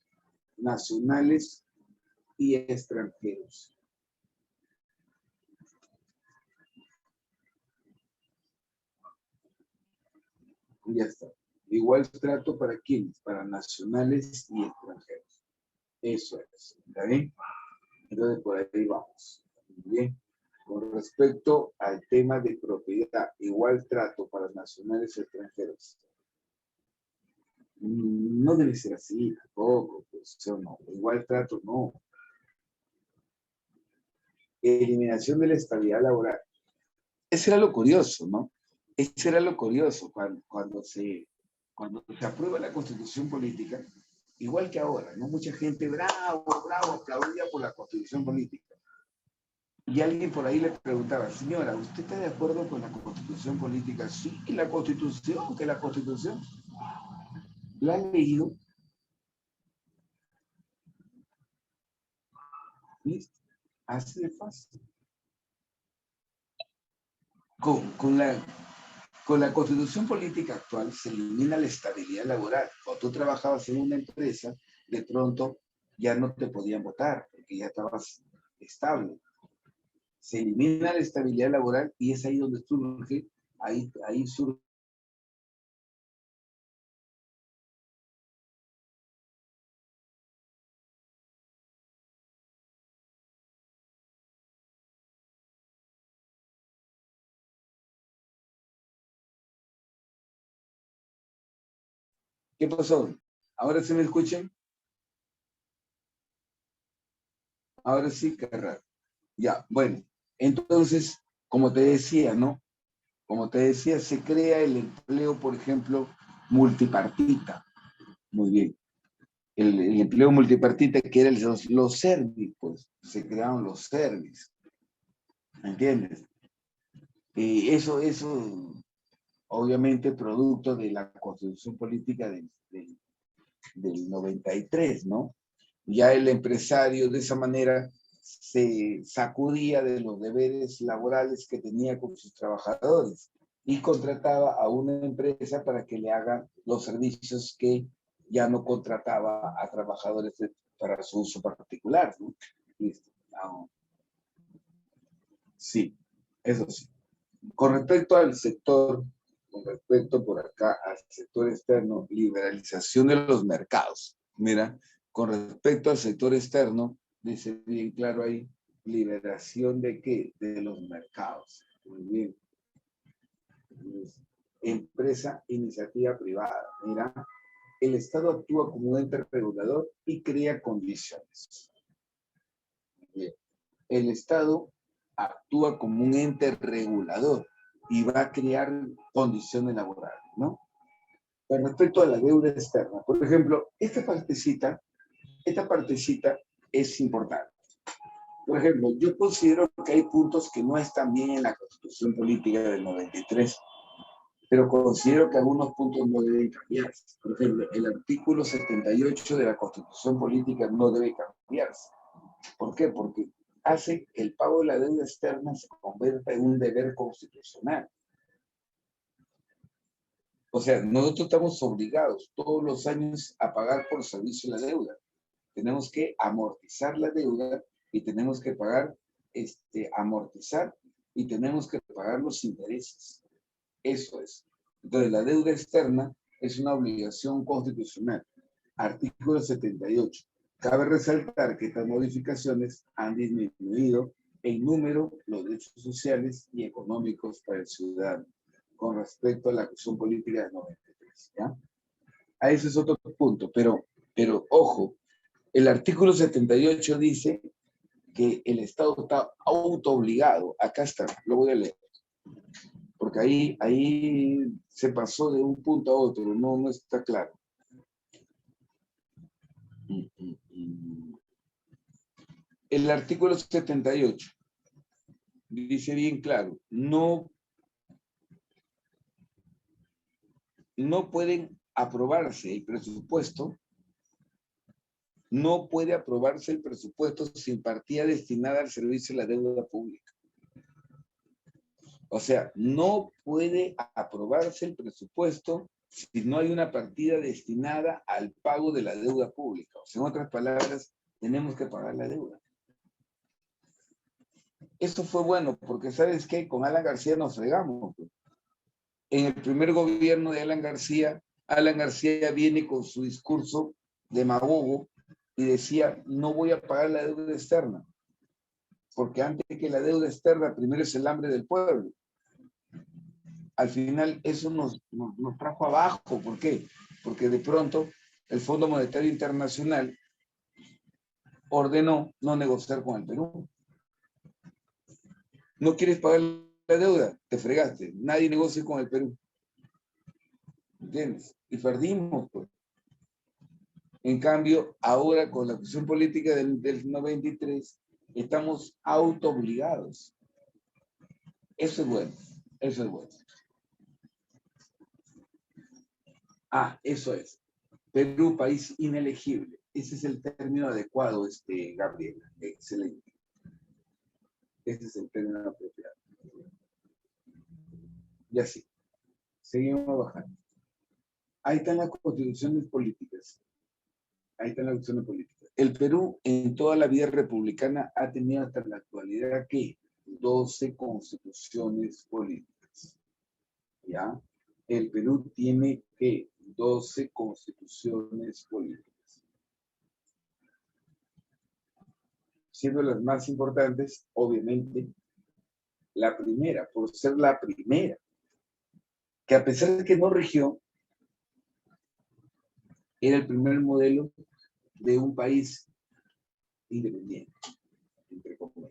nacionales y extranjeros. Ya está. Igual trato para quiénes, para nacionales y extranjeros. Eso es. ¿Está bien? Entonces por ahí vamos. Muy bien. Con respecto al tema de propiedad, igual trato para nacionales y extranjeros. No debe ser así tampoco, pues, no. Igual trato, no. Eliminación de la estabilidad laboral. Ese era lo curioso, ¿no? Ese era lo curioso cuando se aprueba la Constitución política, igual que ahora, ¿no? Mucha gente, bravo, aplaudía por la Constitución política. Y alguien por ahí le preguntaba, señora, ¿usted está de acuerdo con la Constitución política? Sí, que la Constitución. ¿La han leído? ¿Listo? Así de fácil. Con la Constitución política actual se elimina la estabilidad laboral. Cuando tú trabajabas en una empresa, de pronto ya no te podían votar porque ya estabas estable. Se elimina la estabilidad laboral y es ahí donde surge, ahí surge ¿Qué pasó? ¿Ahora se me escuchan? Ahora sí, qué raro. Ya, bueno. Entonces, como te decía, ¿no? Como te decía, se crea el empleo, por ejemplo, multipartita. Muy bien. El empleo multipartita que eran los servicios, pues, se crearon los servicios. ¿Me entiendes? Y eso, obviamente, producto de la Constitución Política del 93, ¿no? Ya el empresario de esa manera se sacudía de los deberes laborales que tenía con sus trabajadores y contrataba a una empresa para que le haga los servicios que ya no contrataba a trabajadores para su uso particular, ¿no? Listo. Ah, sí, eso sí. Con respecto al sector, con respecto por acá al sector externo, liberalización de los mercados. Mira, con respecto al sector externo, dice bien claro ahí, liberación de qué? De los mercados. Muy bien. Empresa, iniciativa privada. Mira, el Estado actúa como un ente regulador y crea condiciones. Bien. El Estado actúa como un ente regulador y va a crear condiciones laborales, ¿no? Con respecto a la deuda externa, por ejemplo, esta partecita es importante. Por ejemplo, yo considero que hay puntos que no están bien en la Constitución Política del 93, pero considero que algunos puntos no deben cambiarse. Por ejemplo, el artículo 78 de la Constitución Política no debe cambiarse. ¿Por qué? Porque hace que el pago de la deuda externa se convierta en un deber constitucional. O sea, nosotros estamos obligados todos los años a pagar por servicio la deuda. Tenemos que amortizar la deuda y tenemos que pagar, amortizar y tenemos que pagar los intereses. Eso es. Entonces, la deuda externa es una obligación constitucional. Artículo 78. Cabe resaltar que estas modificaciones han disminuido en número los derechos sociales y económicos para el ciudadano con respecto a la cuestión política del 93. ¿Ya? A ese es otro punto, pero ojo, el artículo 78 dice que el Estado está autoobligado. Acá está, lo voy a leer. Porque ahí se pasó de un punto a otro, no está claro. El artículo 78 dice bien claro, no pueden aprobarse el presupuesto, no puede aprobarse el presupuesto sin partida destinada al servicio de la deuda pública. O sea, no puede aprobarse el presupuesto si no hay una partida destinada al pago de la deuda pública. O sea, en otras palabras, tenemos que pagar la deuda. Esto fue bueno porque, ¿sabes qué? Con Alan García nos fregamos. En el primer gobierno de Alan García viene con su discurso demagogo y decía, no voy a pagar la deuda externa, porque antes que la deuda externa, primero es el hambre del pueblo. Al final eso nos trajo abajo. ¿Por qué? Porque de pronto el Fondo Monetario Internacional ordenó no negociar con el Perú. ¿No quieres pagar la deuda? Te fregaste. Nadie negocia con el Perú. ¿Entiendes? Y perdimos, pues. En cambio, ahora con la cuestión política del 93, estamos autoobligados. Eso es bueno. Eso es bueno. Ah, eso es. Perú, país inelegible. Ese es el término adecuado, Gabriela. Excelente. Ese es el término apropiado. Y así. Seguimos bajando. Ahí están las constituciones políticas. Ahí están las constituciones políticas. El Perú, en toda la vida republicana, ha tenido hasta la actualidad, ¿qué? 12 constituciones políticas. ¿Ya? El Perú tiene, ¿qué? 12 constituciones políticas. Siendo las más importantes, obviamente, la primera, por ser la primera, que a pesar de que no rigió, Era el primer modelo de un país independiente, entre comillas.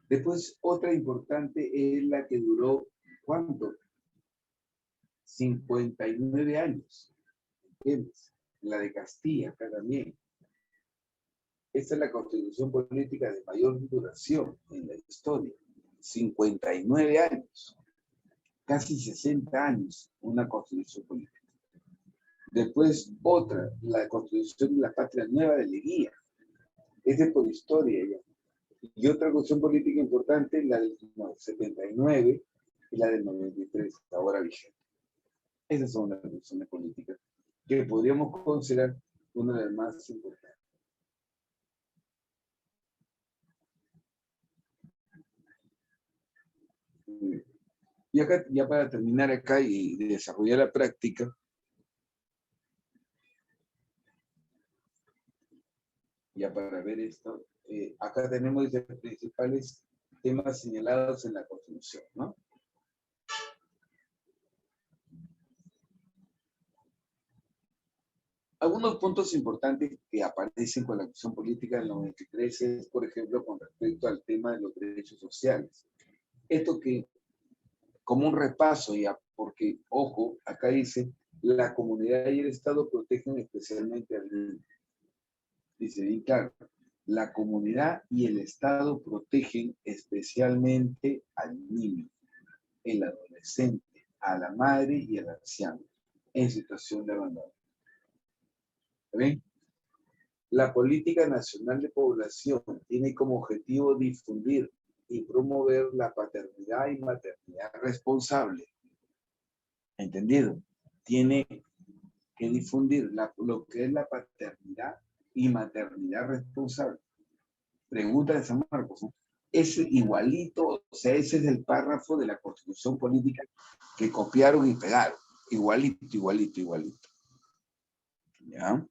Después, otra importante es la que duró, ¿cuánto? 59 años. ¿Entiendes? La de Castilla, acá también. Esta es la constitución política de mayor duración en la historia. 59 años. Casi 60 años, una constitución política. Después, otra, la constitución de la Patria Nueva de Leguía. Esa es por historia ya. Y otra constitución política importante, la del 79 y la del 93, ahora vigente. Esas son las constituciones políticas que podríamos considerar una de las más importantes. Y acá, ya para terminar acá y desarrollar la práctica, ya para ver esto, acá tenemos los principales temas señalados en la Constitución, ¿no? Algunos puntos importantes que aparecen con la Constitución Política del 93 es, por ejemplo, con respecto al tema de los derechos sociales. Esto que, como un repaso ya, porque, ojo, acá dice, la comunidad y el Estado protegen especialmente al niño. Dice bien claro, la comunidad y el Estado protegen especialmente al niño, el adolescente, a la madre y al anciano en situación de abandono. ¿Ven? La Política Nacional de Población tiene como objetivo difundir y promover la paternidad y maternidad responsable. ¿Entendido? Tiene que difundir lo que es la paternidad y maternidad responsable. Pregunta de San Marcos, ¿no? Es igualito, o sea, ese es el párrafo de la Constitución Política que copiaron y pegaron. Igualito, igualito, igualito. ¿Ya?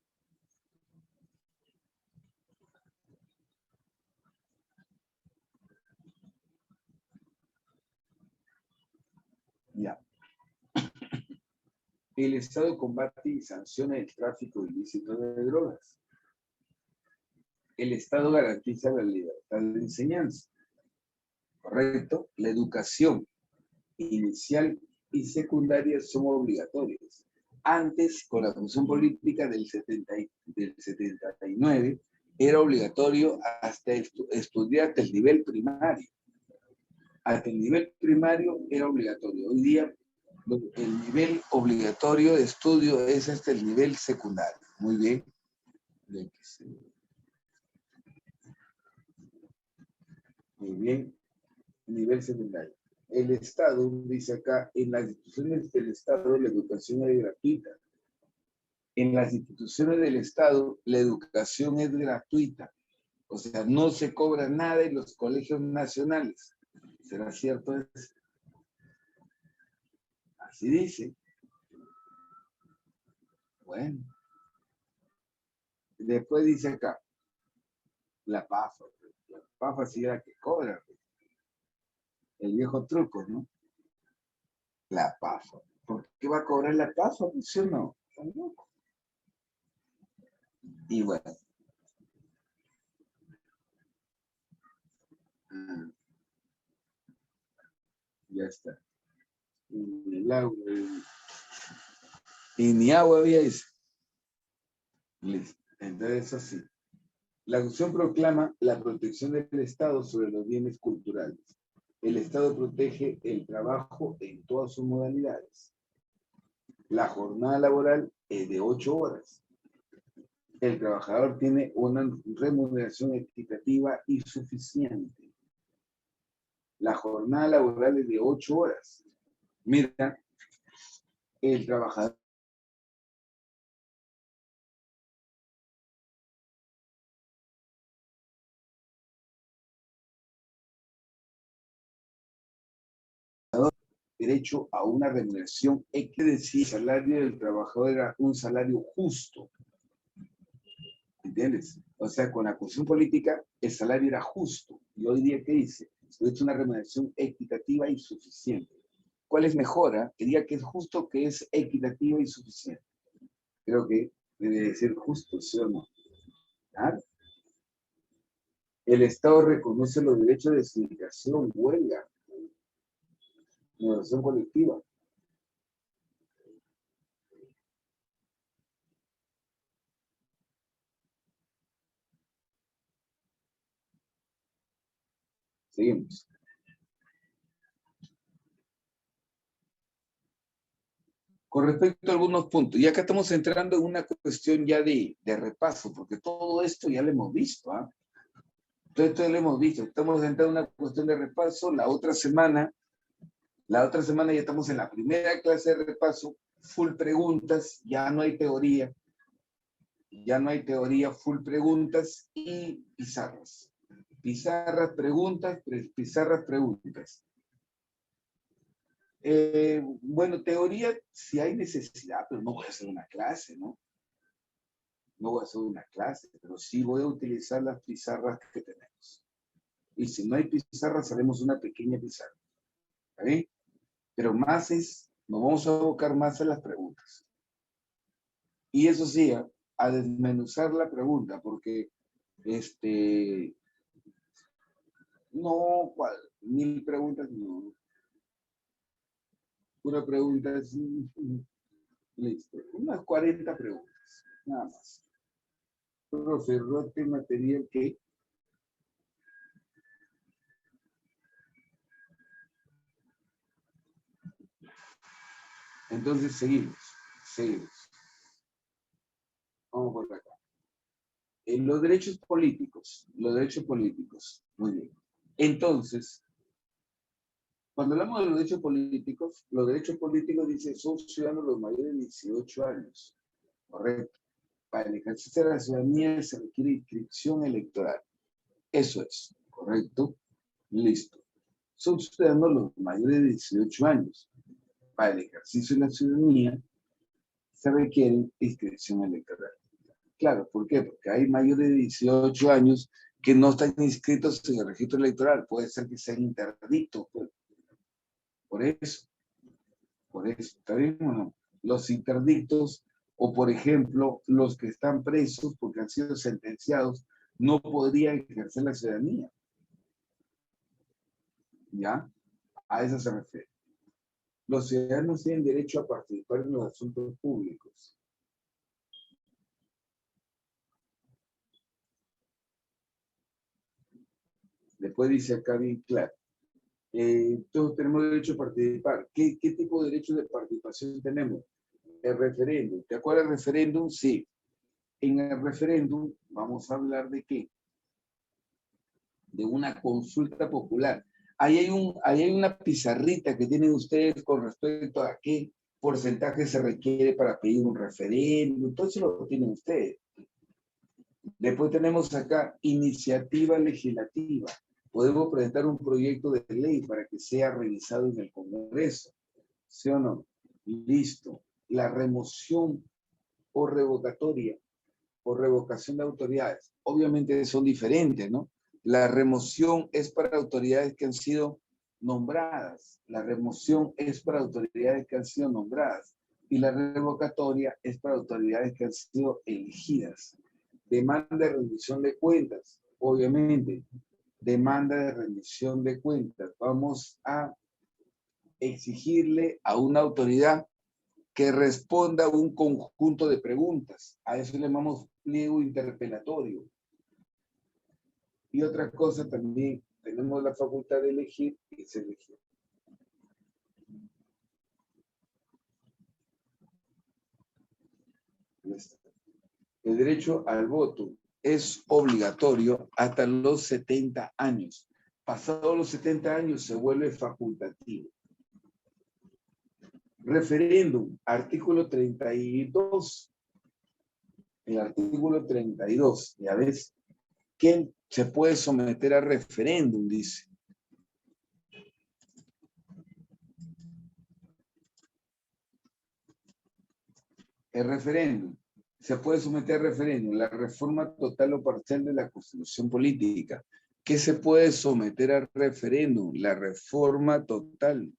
Ya. El Estado combate y sanciona el tráfico ilícito de drogas. El Estado garantiza la libertad de enseñanza. ¿Correcto? La educación inicial y secundaria son obligatorias. Antes, con la Constitución Política del 79, era obligatorio hasta estudiar hasta el nivel primario. Hasta el nivel primario era obligatorio. Hoy día, el nivel obligatorio de estudio es hasta el nivel secundario. Muy bien. Muy bien. Nivel secundario. El Estado, dice acá, en las instituciones del Estado la educación es gratuita. En las instituciones del Estado la educación es gratuita. O sea, no se cobra nada en los colegios nacionales. ¿Será cierto eso? Así dice. Bueno. Después dice acá, la PAFA. La PAFA sí era que cobra. El viejo truco, ¿no? La PAFA. ¿Por qué va a cobrar la PAFA? ¿Sí o no? Y bueno. Ya está. El agua. Y ni agua había eso. Listo. Entonces, así. La Constitución proclama la protección del Estado sobre los bienes culturales. El Estado protege el trabajo en todas sus modalidades. La jornada laboral es de 8 horas. El trabajador tiene una remuneración equitativa y suficiente. La jornada laboral es de 8 horas. Mira, el trabajador derecho a una remuneración equitativa, es decir, el salario del trabajador era un salario justo. ¿Entiendes? O sea, con la Constitución Política el salario era justo. Y hoy día, ¿qué dice? Es una remuneración equitativa y suficiente. ¿Cuál es mejor? Que diga que es justo, que es equitativa y suficiente. Creo que Debe de ser justo, ¿sí o no? Claro. El Estado reconoce los derechos de sindicación, huelga, negociación colectiva. Seguimos. Con respecto a algunos puntos, y acá estamos entrando en una cuestión ya de repaso, porque todo esto ya lo hemos visto, ¿ah? Todo esto ya lo hemos visto. Estamos entrando en una cuestión de repaso. La otra semana ya estamos en la primera clase de repaso, full preguntas, ya no hay teoría, full preguntas y pizarras. Pizarras, preguntas, pizarras, preguntas. Bueno, teoría, si hay necesidad, pero no voy a hacer una clase, ¿no? No voy a hacer una clase, pero sí voy a utilizar las pizarras que tenemos. Y si no hay pizarras, haremos una pequeña pizarra. ¿Está bien? Pero más nos vamos a abocar más a las preguntas. Y eso sí, a desmenuzar la pregunta, porque no, 1000 preguntas, no. Una pregunta es, listo, unas 40 preguntas, nada más. Profe, rote material que... Entonces seguimos. Vamos por acá. Los derechos políticos, muy bien. Entonces, cuando hablamos de los derechos políticos dice son ciudadanos los mayores de 18 años. Correcto. Para el ejercicio de la ciudadanía se requiere inscripción electoral. Eso es, correcto. Listo. Son ciudadanos los mayores de 18 años. Para el ejercicio de la ciudadanía se requiere inscripción electoral. Claro, ¿por qué? Porque hay mayores de 18 años que no están inscritos en el registro electoral. Puede ser que sean interdictos. Pues. Por eso, ¿está bien o no? Los interdictos, o por ejemplo, los que están presos porque han sido sentenciados, no podrían ejercer la ciudadanía. ¿Ya? A eso se refiere. Los ciudadanos tienen derecho a participar en los asuntos públicos. Después dice acá bien claro. Todos tenemos derecho a participar. ¿Qué tipo de derecho de participación tenemos? El referéndum. ¿Te acuerdas del referéndum? Sí. En el referéndum vamos a hablar de qué? De una consulta popular. Ahí hay una pizarrita que tienen ustedes con respecto a qué porcentaje se requiere para pedir un referéndum. Todo eso lo tienen ustedes. Después tenemos acá iniciativa legislativa. Podemos presentar un proyecto de ley para que sea revisado en el Congreso. ¿Sí o no? Listo. La remoción o revocatoria o revocación de autoridades. Obviamente son diferentes, ¿no? La remoción es para autoridades que han sido nombradas. La remoción es para autoridades que han sido nombradas. Y la revocatoria es para autoridades que han sido elegidas. Demanda de rendición de cuentas, obviamente. Demanda de rendición de cuentas. Vamos a exigirle a una autoridad que responda a un conjunto de preguntas. A eso le llamamos pliego interpelatorio. Y otra cosa también, tenemos la facultad de elegir y se elige. El derecho al voto es obligatorio hasta los 70 años. Pasados los 70 años se vuelve facultativo. Referéndum, artículo 32. El artículo 32, ya ves, ¿quién se puede someter a referéndum? Dice. El referéndum. Se puede someter a referéndum la reforma total o parcial de la Constitución Política. ¿Qué se puede someter a referéndum? La reforma total.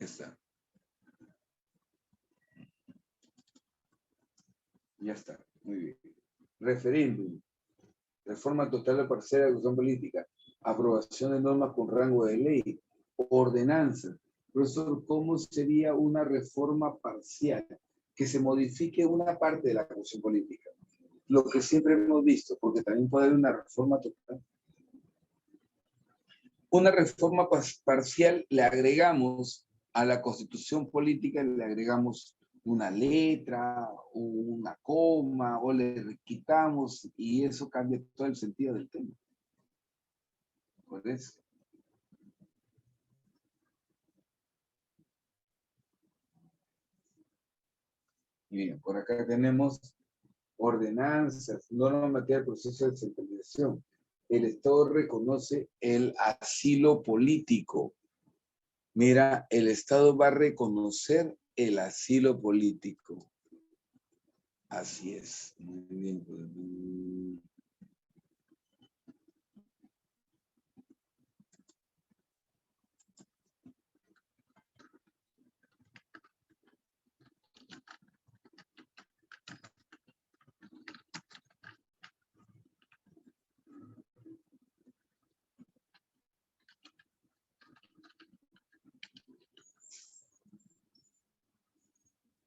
Está. Ya está. Muy bien. Referéndum. Reforma total o parcial de la Constitución política. Aprobación de normas con rango de ley. Ordenanza. Profesor, ¿cómo sería una reforma parcial? Que se modifique una parte de la Constitución política. Lo que siempre hemos visto, porque también puede haber una reforma total. Una reforma parcial le agregamos a la Constitución política, le agregamos una letra, o una coma, o le quitamos, y eso cambia todo el sentido del tema. ¿Por eso? Bien, por acá tenemos ordenanzas, norma en materia de proceso de descentralización. El Estado reconoce el asilo político. Mira, el Estado va a reconocer el asilo político. Así es. Muy bien.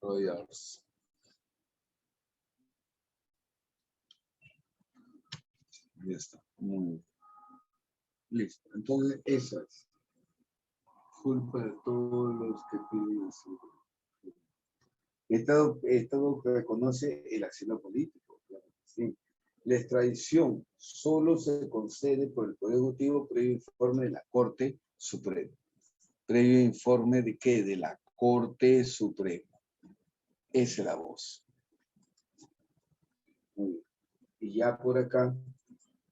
Royals. Ya está. Muy bien. Listo. Entonces, eso es. Culpa de todos los que piden asilo. Estado que reconoce el asilo político. Claro que sí. La extradición solo se concede por el Poder Ejecutivo previo informe de la Corte Suprema. ¿Previo informe de qué? De la Corte Suprema. Esa es la voz. Muy bien. Y ya por acá,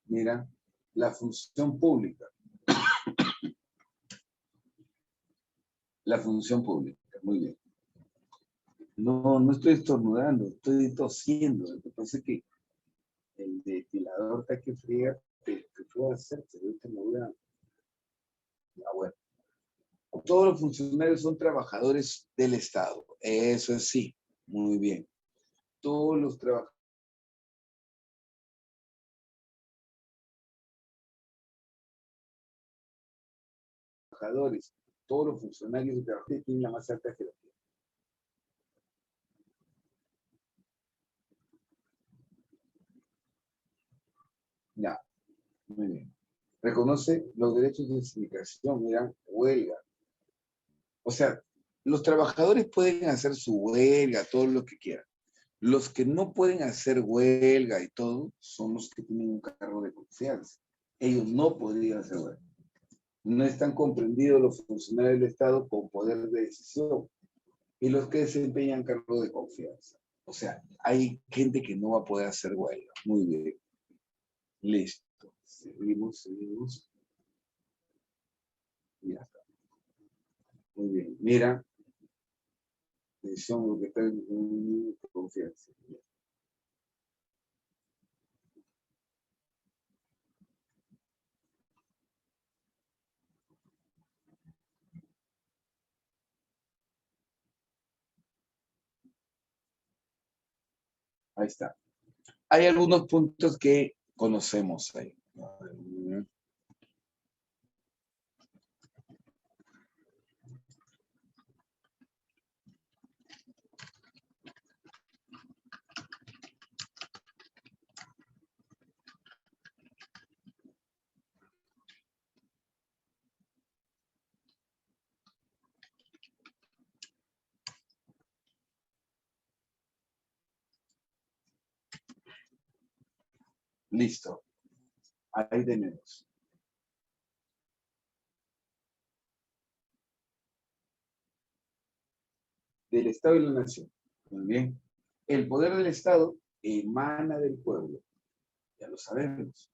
mira, la función pública. La función pública, muy bien. No, no estoy estornudando, estoy tosiendo. Lo que pasa es que el ventilador está que fría, te puedo hacer, pero ahorita me voy a... Ah, bueno. Todos los funcionarios son trabajadores del Estado. Eso es sí, muy bien. Todos los trabajadores, todos los funcionarios y trabajadores tienen la más alta jerarquía. Ya, muy bien. Reconoce los derechos de sindicación, mira, huelga. O sea, los trabajadores pueden hacer su huelga, todo lo que quieran. Los que no pueden hacer huelga y todo son los que tienen un cargo de confianza. Ellos no podrían hacer huelga. No están comprendidos los funcionarios del Estado con poder de decisión y los que desempeñan cargo de confianza. O sea, hay gente que no va a poder hacer huelga. Muy bien. Listo. Seguimos. Ya está. Muy bien. Mira, decisión lo que está en confianza. Ahí está. Hay algunos puntos que conocemos ahí. Listo. Ahí tenemos. Del Estado y la Nación. Muy bien. El poder del Estado emana del pueblo. Ya lo sabemos.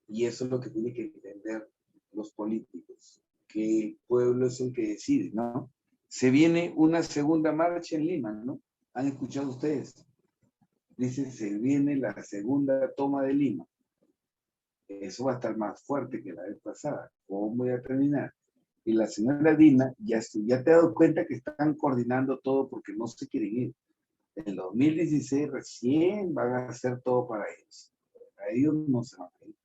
Y eso es lo que tienen que entender los políticos, que el pueblo es el que decide, ¿no? Se viene una segunda marcha en Lima, ¿no? ¿Han escuchado ustedes? Dice, se viene la segunda toma de Lima. Eso va a estar más fuerte que la vez pasada. ¿Cómo voy a terminar? Y la señora Dina, ya te has dado cuenta que están coordinando todo porque no se quieren ir. En el 2016 recién van a hacer todo para ellos. A ellos no se van a ir.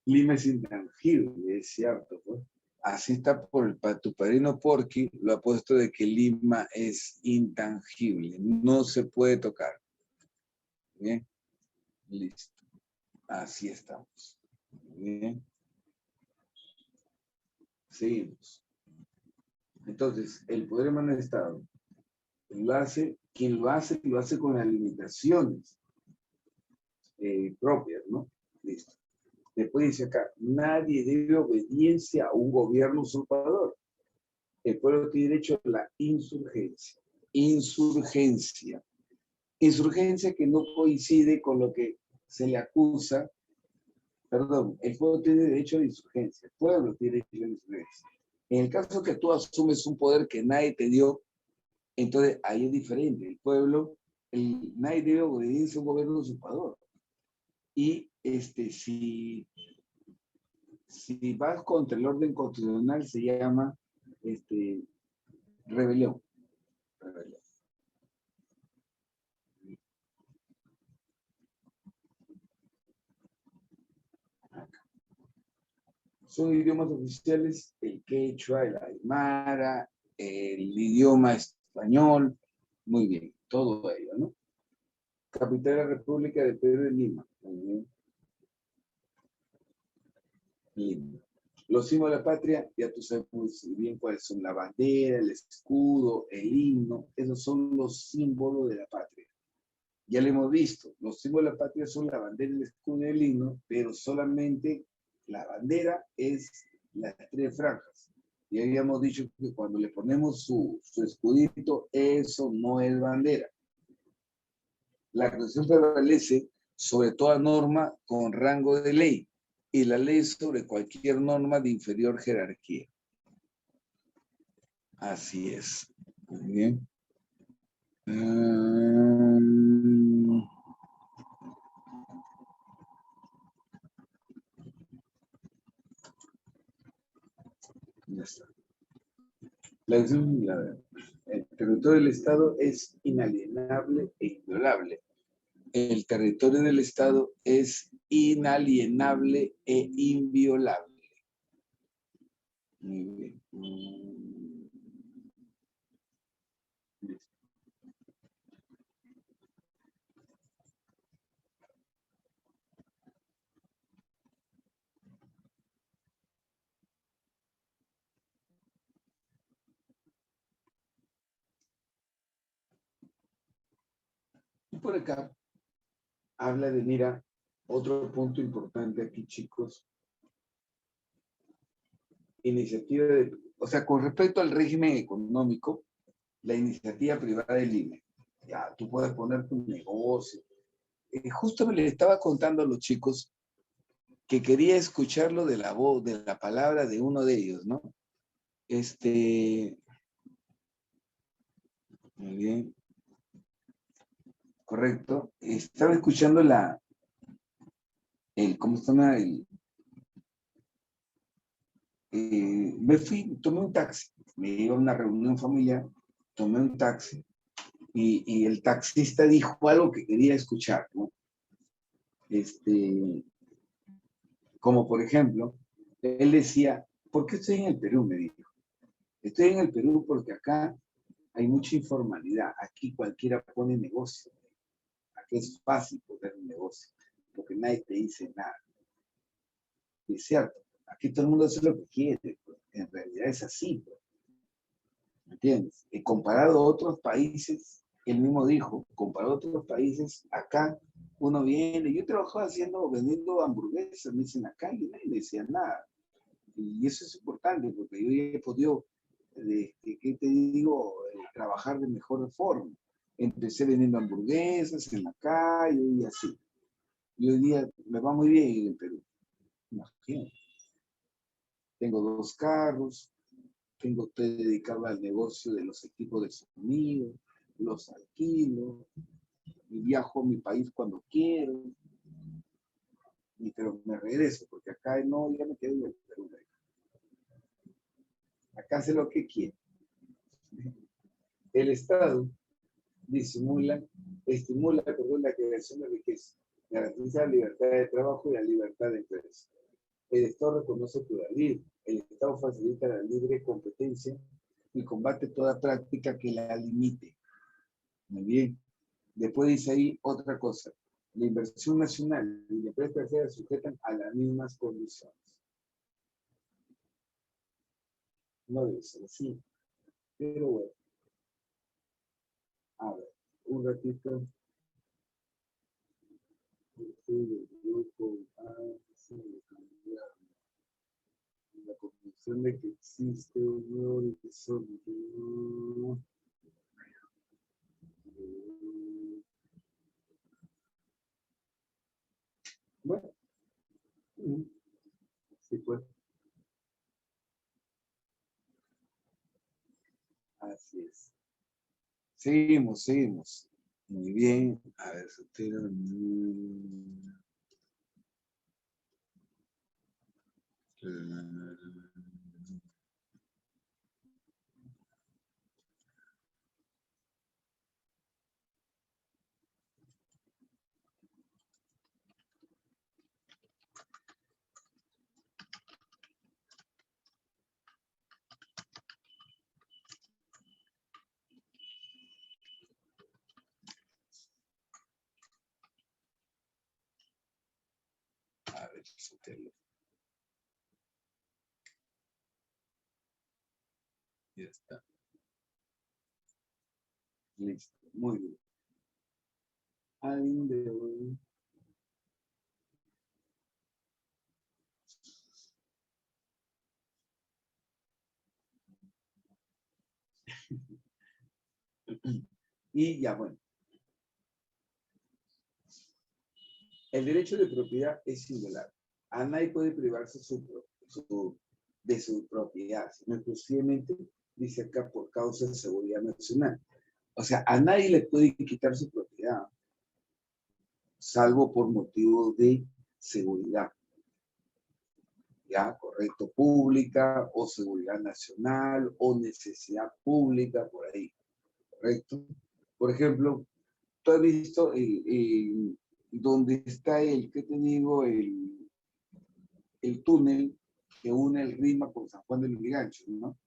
Lima es intangible, es cierto, pues. Así está tu padrino Porky, lo ha puesto de que Lima es intangible, no se puede tocar. Bien, listo. Así estamos. Bien, seguimos. Entonces, el poder emana del Estado. Quien lo hace con las limitaciones propias, ¿no? Listo. Después dice acá, nadie debe obediencia a un gobierno usurpador. El pueblo tiene derecho a la insurgencia. Insurgencia. Insurgencia que no coincide con lo que se le acusa. Perdón, el pueblo tiene derecho a la insurgencia. El pueblo tiene derecho a la insurgencia. En el caso que tú asumes un poder que nadie te dio, entonces ahí es diferente. El pueblo, nadie debe obedecer a un gobierno usurpador. Y si vas contra el orden constitucional, se llama rebelión. Rebelión. Son idiomas oficiales el quechua, el aymara, el idioma español, muy bien, todo ello, ¿no? Capital de la República de Perú es Lima. Muy bien. Lima. Los símbolos de la patria, ya tú sabes muy bien cuáles son: la bandera, el escudo, el himno, esos son los símbolos de la patria. Ya lo hemos visto, los símbolos de la patria son la bandera, el escudo y el himno, pero solamente la bandera es las tres franjas. Y habíamos dicho que cuando le ponemos su escudito, eso no es bandera. La Constitución prevalece sobre toda norma con rango de ley y la ley sobre cualquier norma de inferior jerarquía. Así es. Muy bien. Ya está. El territorio del Estado es inalienable e inviolable. El territorio del Estado es inalienable e inviolable. Muy bien. Y por acá habla de, mira, otro punto importante aquí, chicos. Iniciativa o sea, con respecto al régimen económico, la iniciativa privada del INE. Ya, tú puedes poner tu negocio. Justo me le estaba contando a los chicos que quería escucharlo de la voz, de la palabra de uno de ellos, ¿no? Muy bien, correcto. Estaba escuchando ¿cómo se llama? Tomé un taxi, me iba a una reunión familiar, tomé un taxi y el taxista dijo algo que quería escuchar, ¿no? Como por ejemplo, él decía, ¿por qué estoy en el Perú? Me dijo. Estoy en el Perú porque acá hay mucha informalidad. Aquí cualquiera pone negocio. Aquí es fácil poner un negocio, porque nadie te dice nada. Y es cierto, aquí todo el mundo hace lo que quiere. Pues. En realidad es así. Pues. ¿Me entiendes? Y comparado a otros países, él mismo dijo, comparado a otros países, acá uno viene, yo trabajaba vendiendo hamburguesas, me dicen acá y nadie me decía nada. Y eso es importante porque yo ya he podido, ¿qué te digo?, trabajar de mejor forma. Empecé vendiendo hamburguesas en la calle y así. Y hoy día me va muy bien en Perú. Imagínate. Tengo 2 carros, estoy dedicado al negocio de los equipos de sonido, los alquilo, y viajo a mi país cuando quiero. pero me regreso, porque acá no, ya me quedo en el Perú. Acá hace lo que quiere. El Estado estimula la creación de riqueza, garantiza la libertad de trabajo y la libertad de empresa. El Estado reconoce el pluralismo, el Estado facilita la libre competencia y combate toda práctica que la limite. Muy bien. Después dice ahí otra cosa. La inversión nacional y la empresa extranjera se sujetan a las mismas condiciones. No debe ser así. Pero bueno. A ver, un ratito. La conclusión de que existe un horizonte. Bueno, sí, pues. Así es. Seguimos. Muy bien. A ver, soltero. A ver, soltero. Ya está. Listo. Muy bien. Alguien de hoy. Y ya, bueno. El derecho de propiedad es singular. A nadie puede privarse de su propiedad, sino exclusivamente, dice acá, por causa de seguridad nacional. O sea, a nadie le puede quitar su propiedad, salvo por motivo de seguridad. Ya, correcto, pública o seguridad nacional o necesidad pública, por ahí, correcto. Por ejemplo, tú has visto donde está ¿qué te digo? El túnel que une el Rima con San Juan de Lurigancho, ¿no?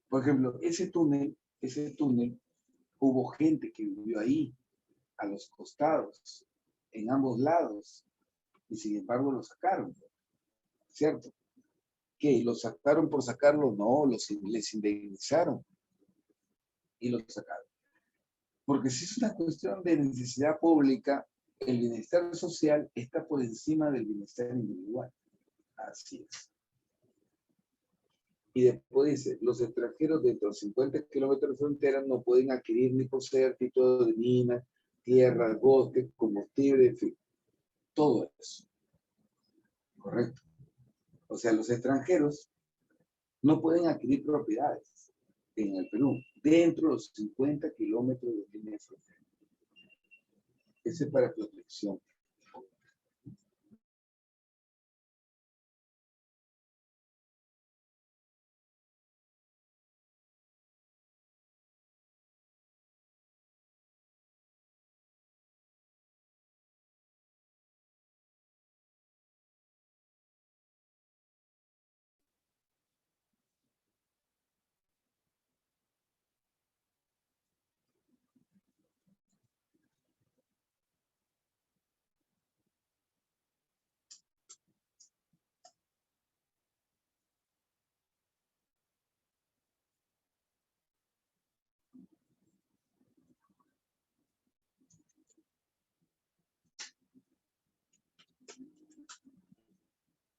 Por ejemplo, ese túnel, hubo gente que vivió ahí, a los costados, en ambos lados, y sin embargo lo sacaron, ¿cierto? ¿Qué? ¿Lo sacaron por sacarlo? No, les indemnizaron y lo sacaron. Porque si es una cuestión de necesidad pública, el bienestar social está por encima del bienestar individual. Así es. Y después dice, los extranjeros dentro de los 50 kilómetros de frontera no pueden adquirir ni poseer títulos de minas, tierras, bosques, combustible, en fin, todo eso. Correcto. O sea, los extranjeros no pueden adquirir propiedades en el Perú dentro de los 50 kilómetros de línea de frontera. Ese es para protección.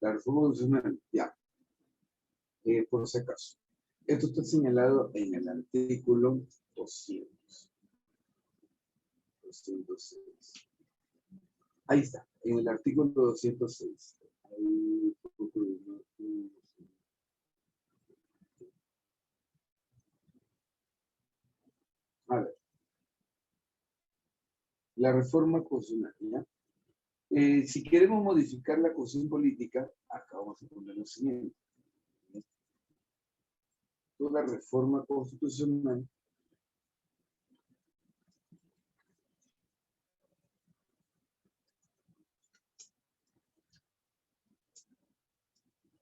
La reforma constitucional, ya, por si acaso. Esto está señalado en el artículo 206. Ahí está, en el artículo 206. Ahí, a ver, la reforma constitucional, ¿ya? Si queremos modificar la Constitución política, acá vamos a poner lo siguiente. Toda reforma constitucional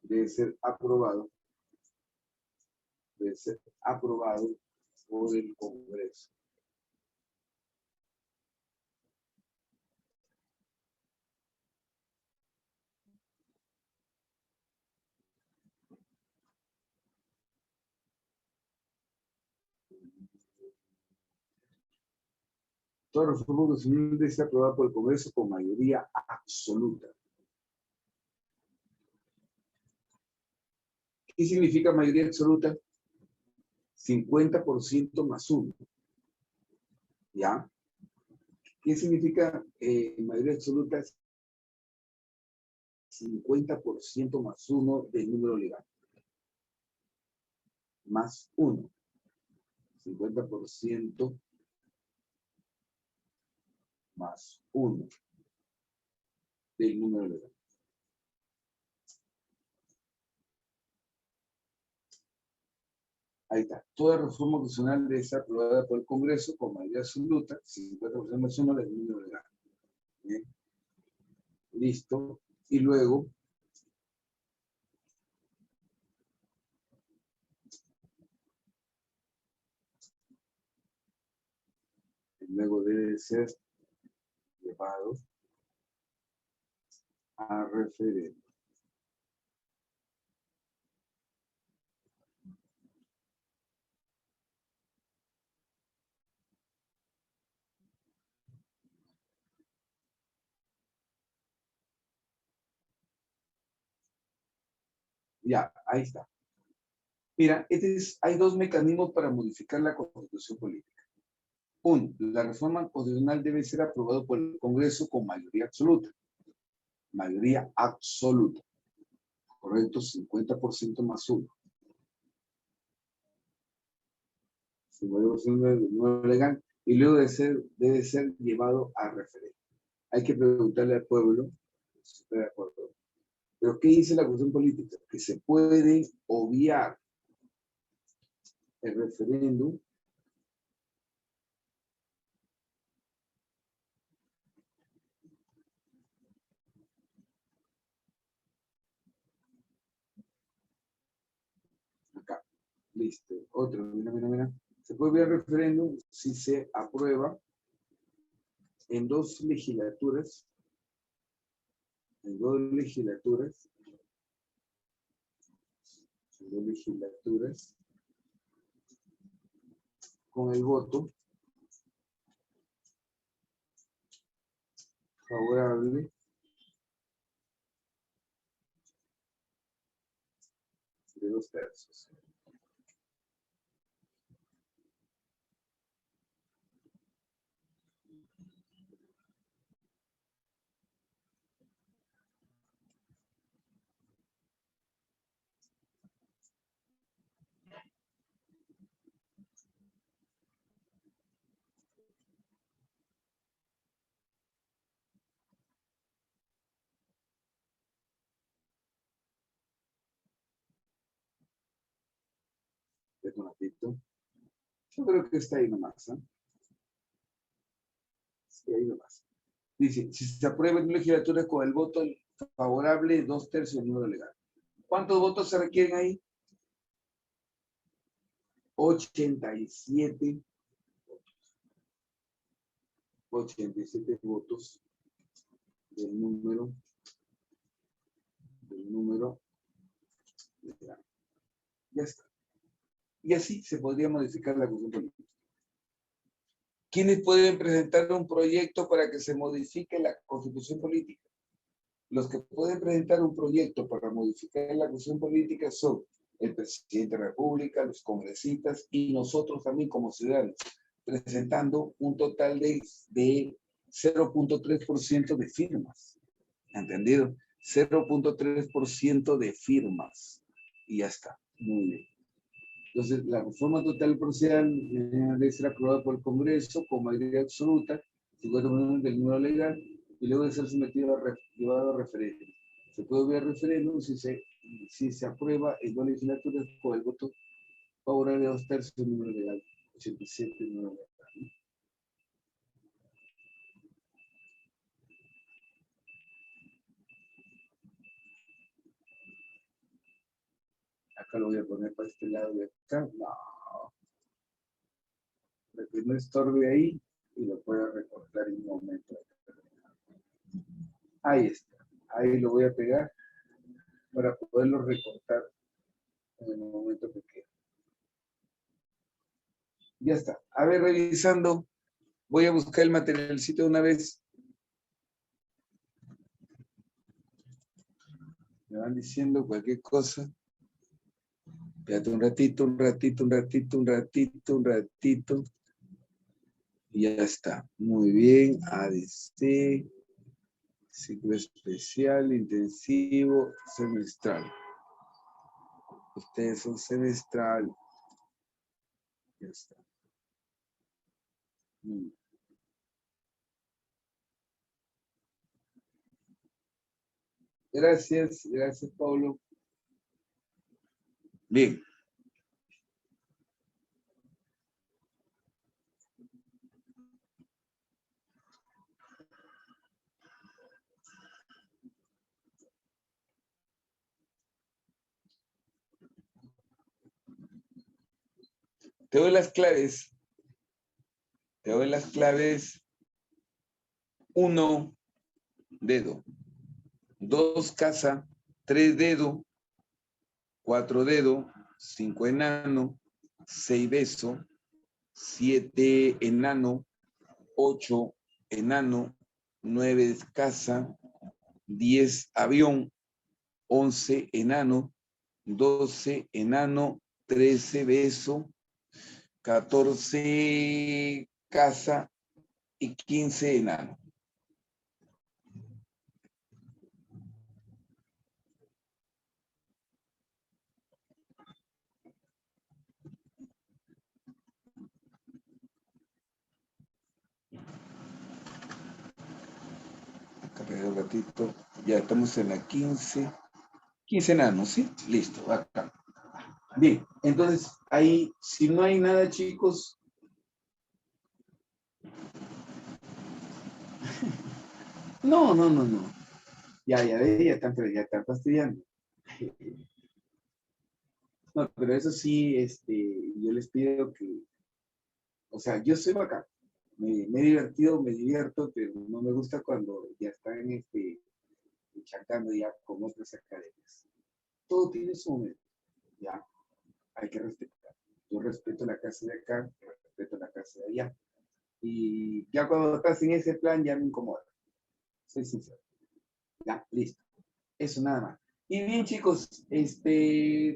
debe ser aprobado por el Congreso. Toda reforma constitucional debe ser aprobada por el Congreso con mayoría absoluta. ¿Qué significa mayoría absoluta? 50% más 1. ¿Ya? ¿Qué significa mayoría absoluta? 50% más 1 del número legal. Más 1. 50% más 1 del número legal. Ahí está. Toda reforma constitucional debe ser aprobada por el Congreso con mayoría absoluta, 50% más 1 del número legal. ¿Bien? Listo. Y luego, debe ser llevado a referéndum. Ya, ahí está. Mira, hay dos mecanismos para modificar la Constitución política. Uno, la reforma constitucional debe ser aprobada por el Congreso con mayoría absoluta. Mayoría absoluta. Correcto, 50% más 1. 50% del número legal. Y luego debe ser llevado a referéndum. Hay que preguntarle al pueblo si está de acuerdo. Pero ¿qué dice la Constitución política? Que se puede obviar el referéndum acá. Listo. Otro, mira. Se puede obviar el referéndum si se aprueba en dos legislaturas, con el voto favorable de 2/3. Un ratito. Yo creo que está ahí nomás. ¿Eh? Sí, ahí nomás. Dice, si se aprueba en legislatura con el voto favorable, 2/3 del número legal. ¿Cuántos votos se requieren ahí? 87 votos del número legal. Ya está. Y así se podría modificar la Constitución política. ¿Quiénes pueden presentar un proyecto para que se modifique la Constitución política? Los que pueden presentar un proyecto para modificar la Constitución política son el presidente de la República, los congresistas y nosotros también como ciudadanos, presentando un total de 0.3% de firmas. ¿Entendido? 0.3% de firmas. Y ya está. Muy bien. Entonces, la reforma total procesal debe ser aprobada por el Congreso con mayoría absoluta, 50% del número legal, y luego de ser sometido llevado a referéndum. Se puede ver referéndum si se aprueba en dos legislaturas con el voto favorable a 2/3 del número legal, 87 número legal. Acá lo voy a poner para este lado de acá. No. Para que no estorbe ahí y lo pueda recortar en un momento. Ahí está. Ahí lo voy a pegar para poderlo recortar en el momento que quede. Ya está. A ver, revisando. Voy a buscar el materialcito de una vez. Me van diciendo cualquier cosa. Espérate un ratito, un ratito, un ratito, un ratito, un ratito. Y ya está. Muy bien. ADC. Ciclo especial, intensivo, semestral. Ustedes son semestral. Ya está. Gracias, gracias, Pablo. Bien. Te doy las claves. Te doy las claves. 1, dedo. 2, casa. 3, dedo. 4, dedo. 5, enano. 6, beso. 7, enano. 8, enano. 9, casa. 10, avión. 11, enano. 12, enano. 13, beso. 14, casa. Y 15, enano. Acá pegué un ratito. Ya estamos en la 15. 15 enanos, ¿sí? Listo, acá. Bien, entonces ahí, si no hay nada, chicos. No. Ya están fastidiando. No, pero eso sí, yo les pido que, o sea, yo soy bacán. Me he divertido, me divierto, pero no me gusta cuando ya están chacando ya con otras academias. Todo tiene su momento, ya, hay que respetar. Yo respeto la casa de acá, respeto la casa de allá. Y ya cuando estás en ese plan ya me incomoda. Soy sincero. Ya, listo. Eso nada más. Y bien, chicos,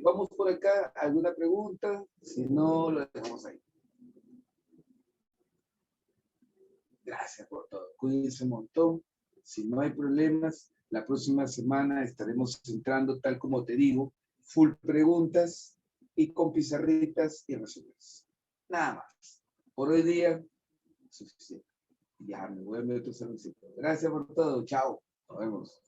vamos por acá. ¿Alguna pregunta? Si no, lo dejamos ahí. Gracias por todo. Cuídense un montón. Si no hay problemas, la próxima semana estaremos entrando, tal como te digo, full preguntas y con pizarritas y resúmenes. Nada más. Por hoy día, suficiente. Ya me voy a meter otro saloncito. Gracias por todo. Chao. Nos vemos.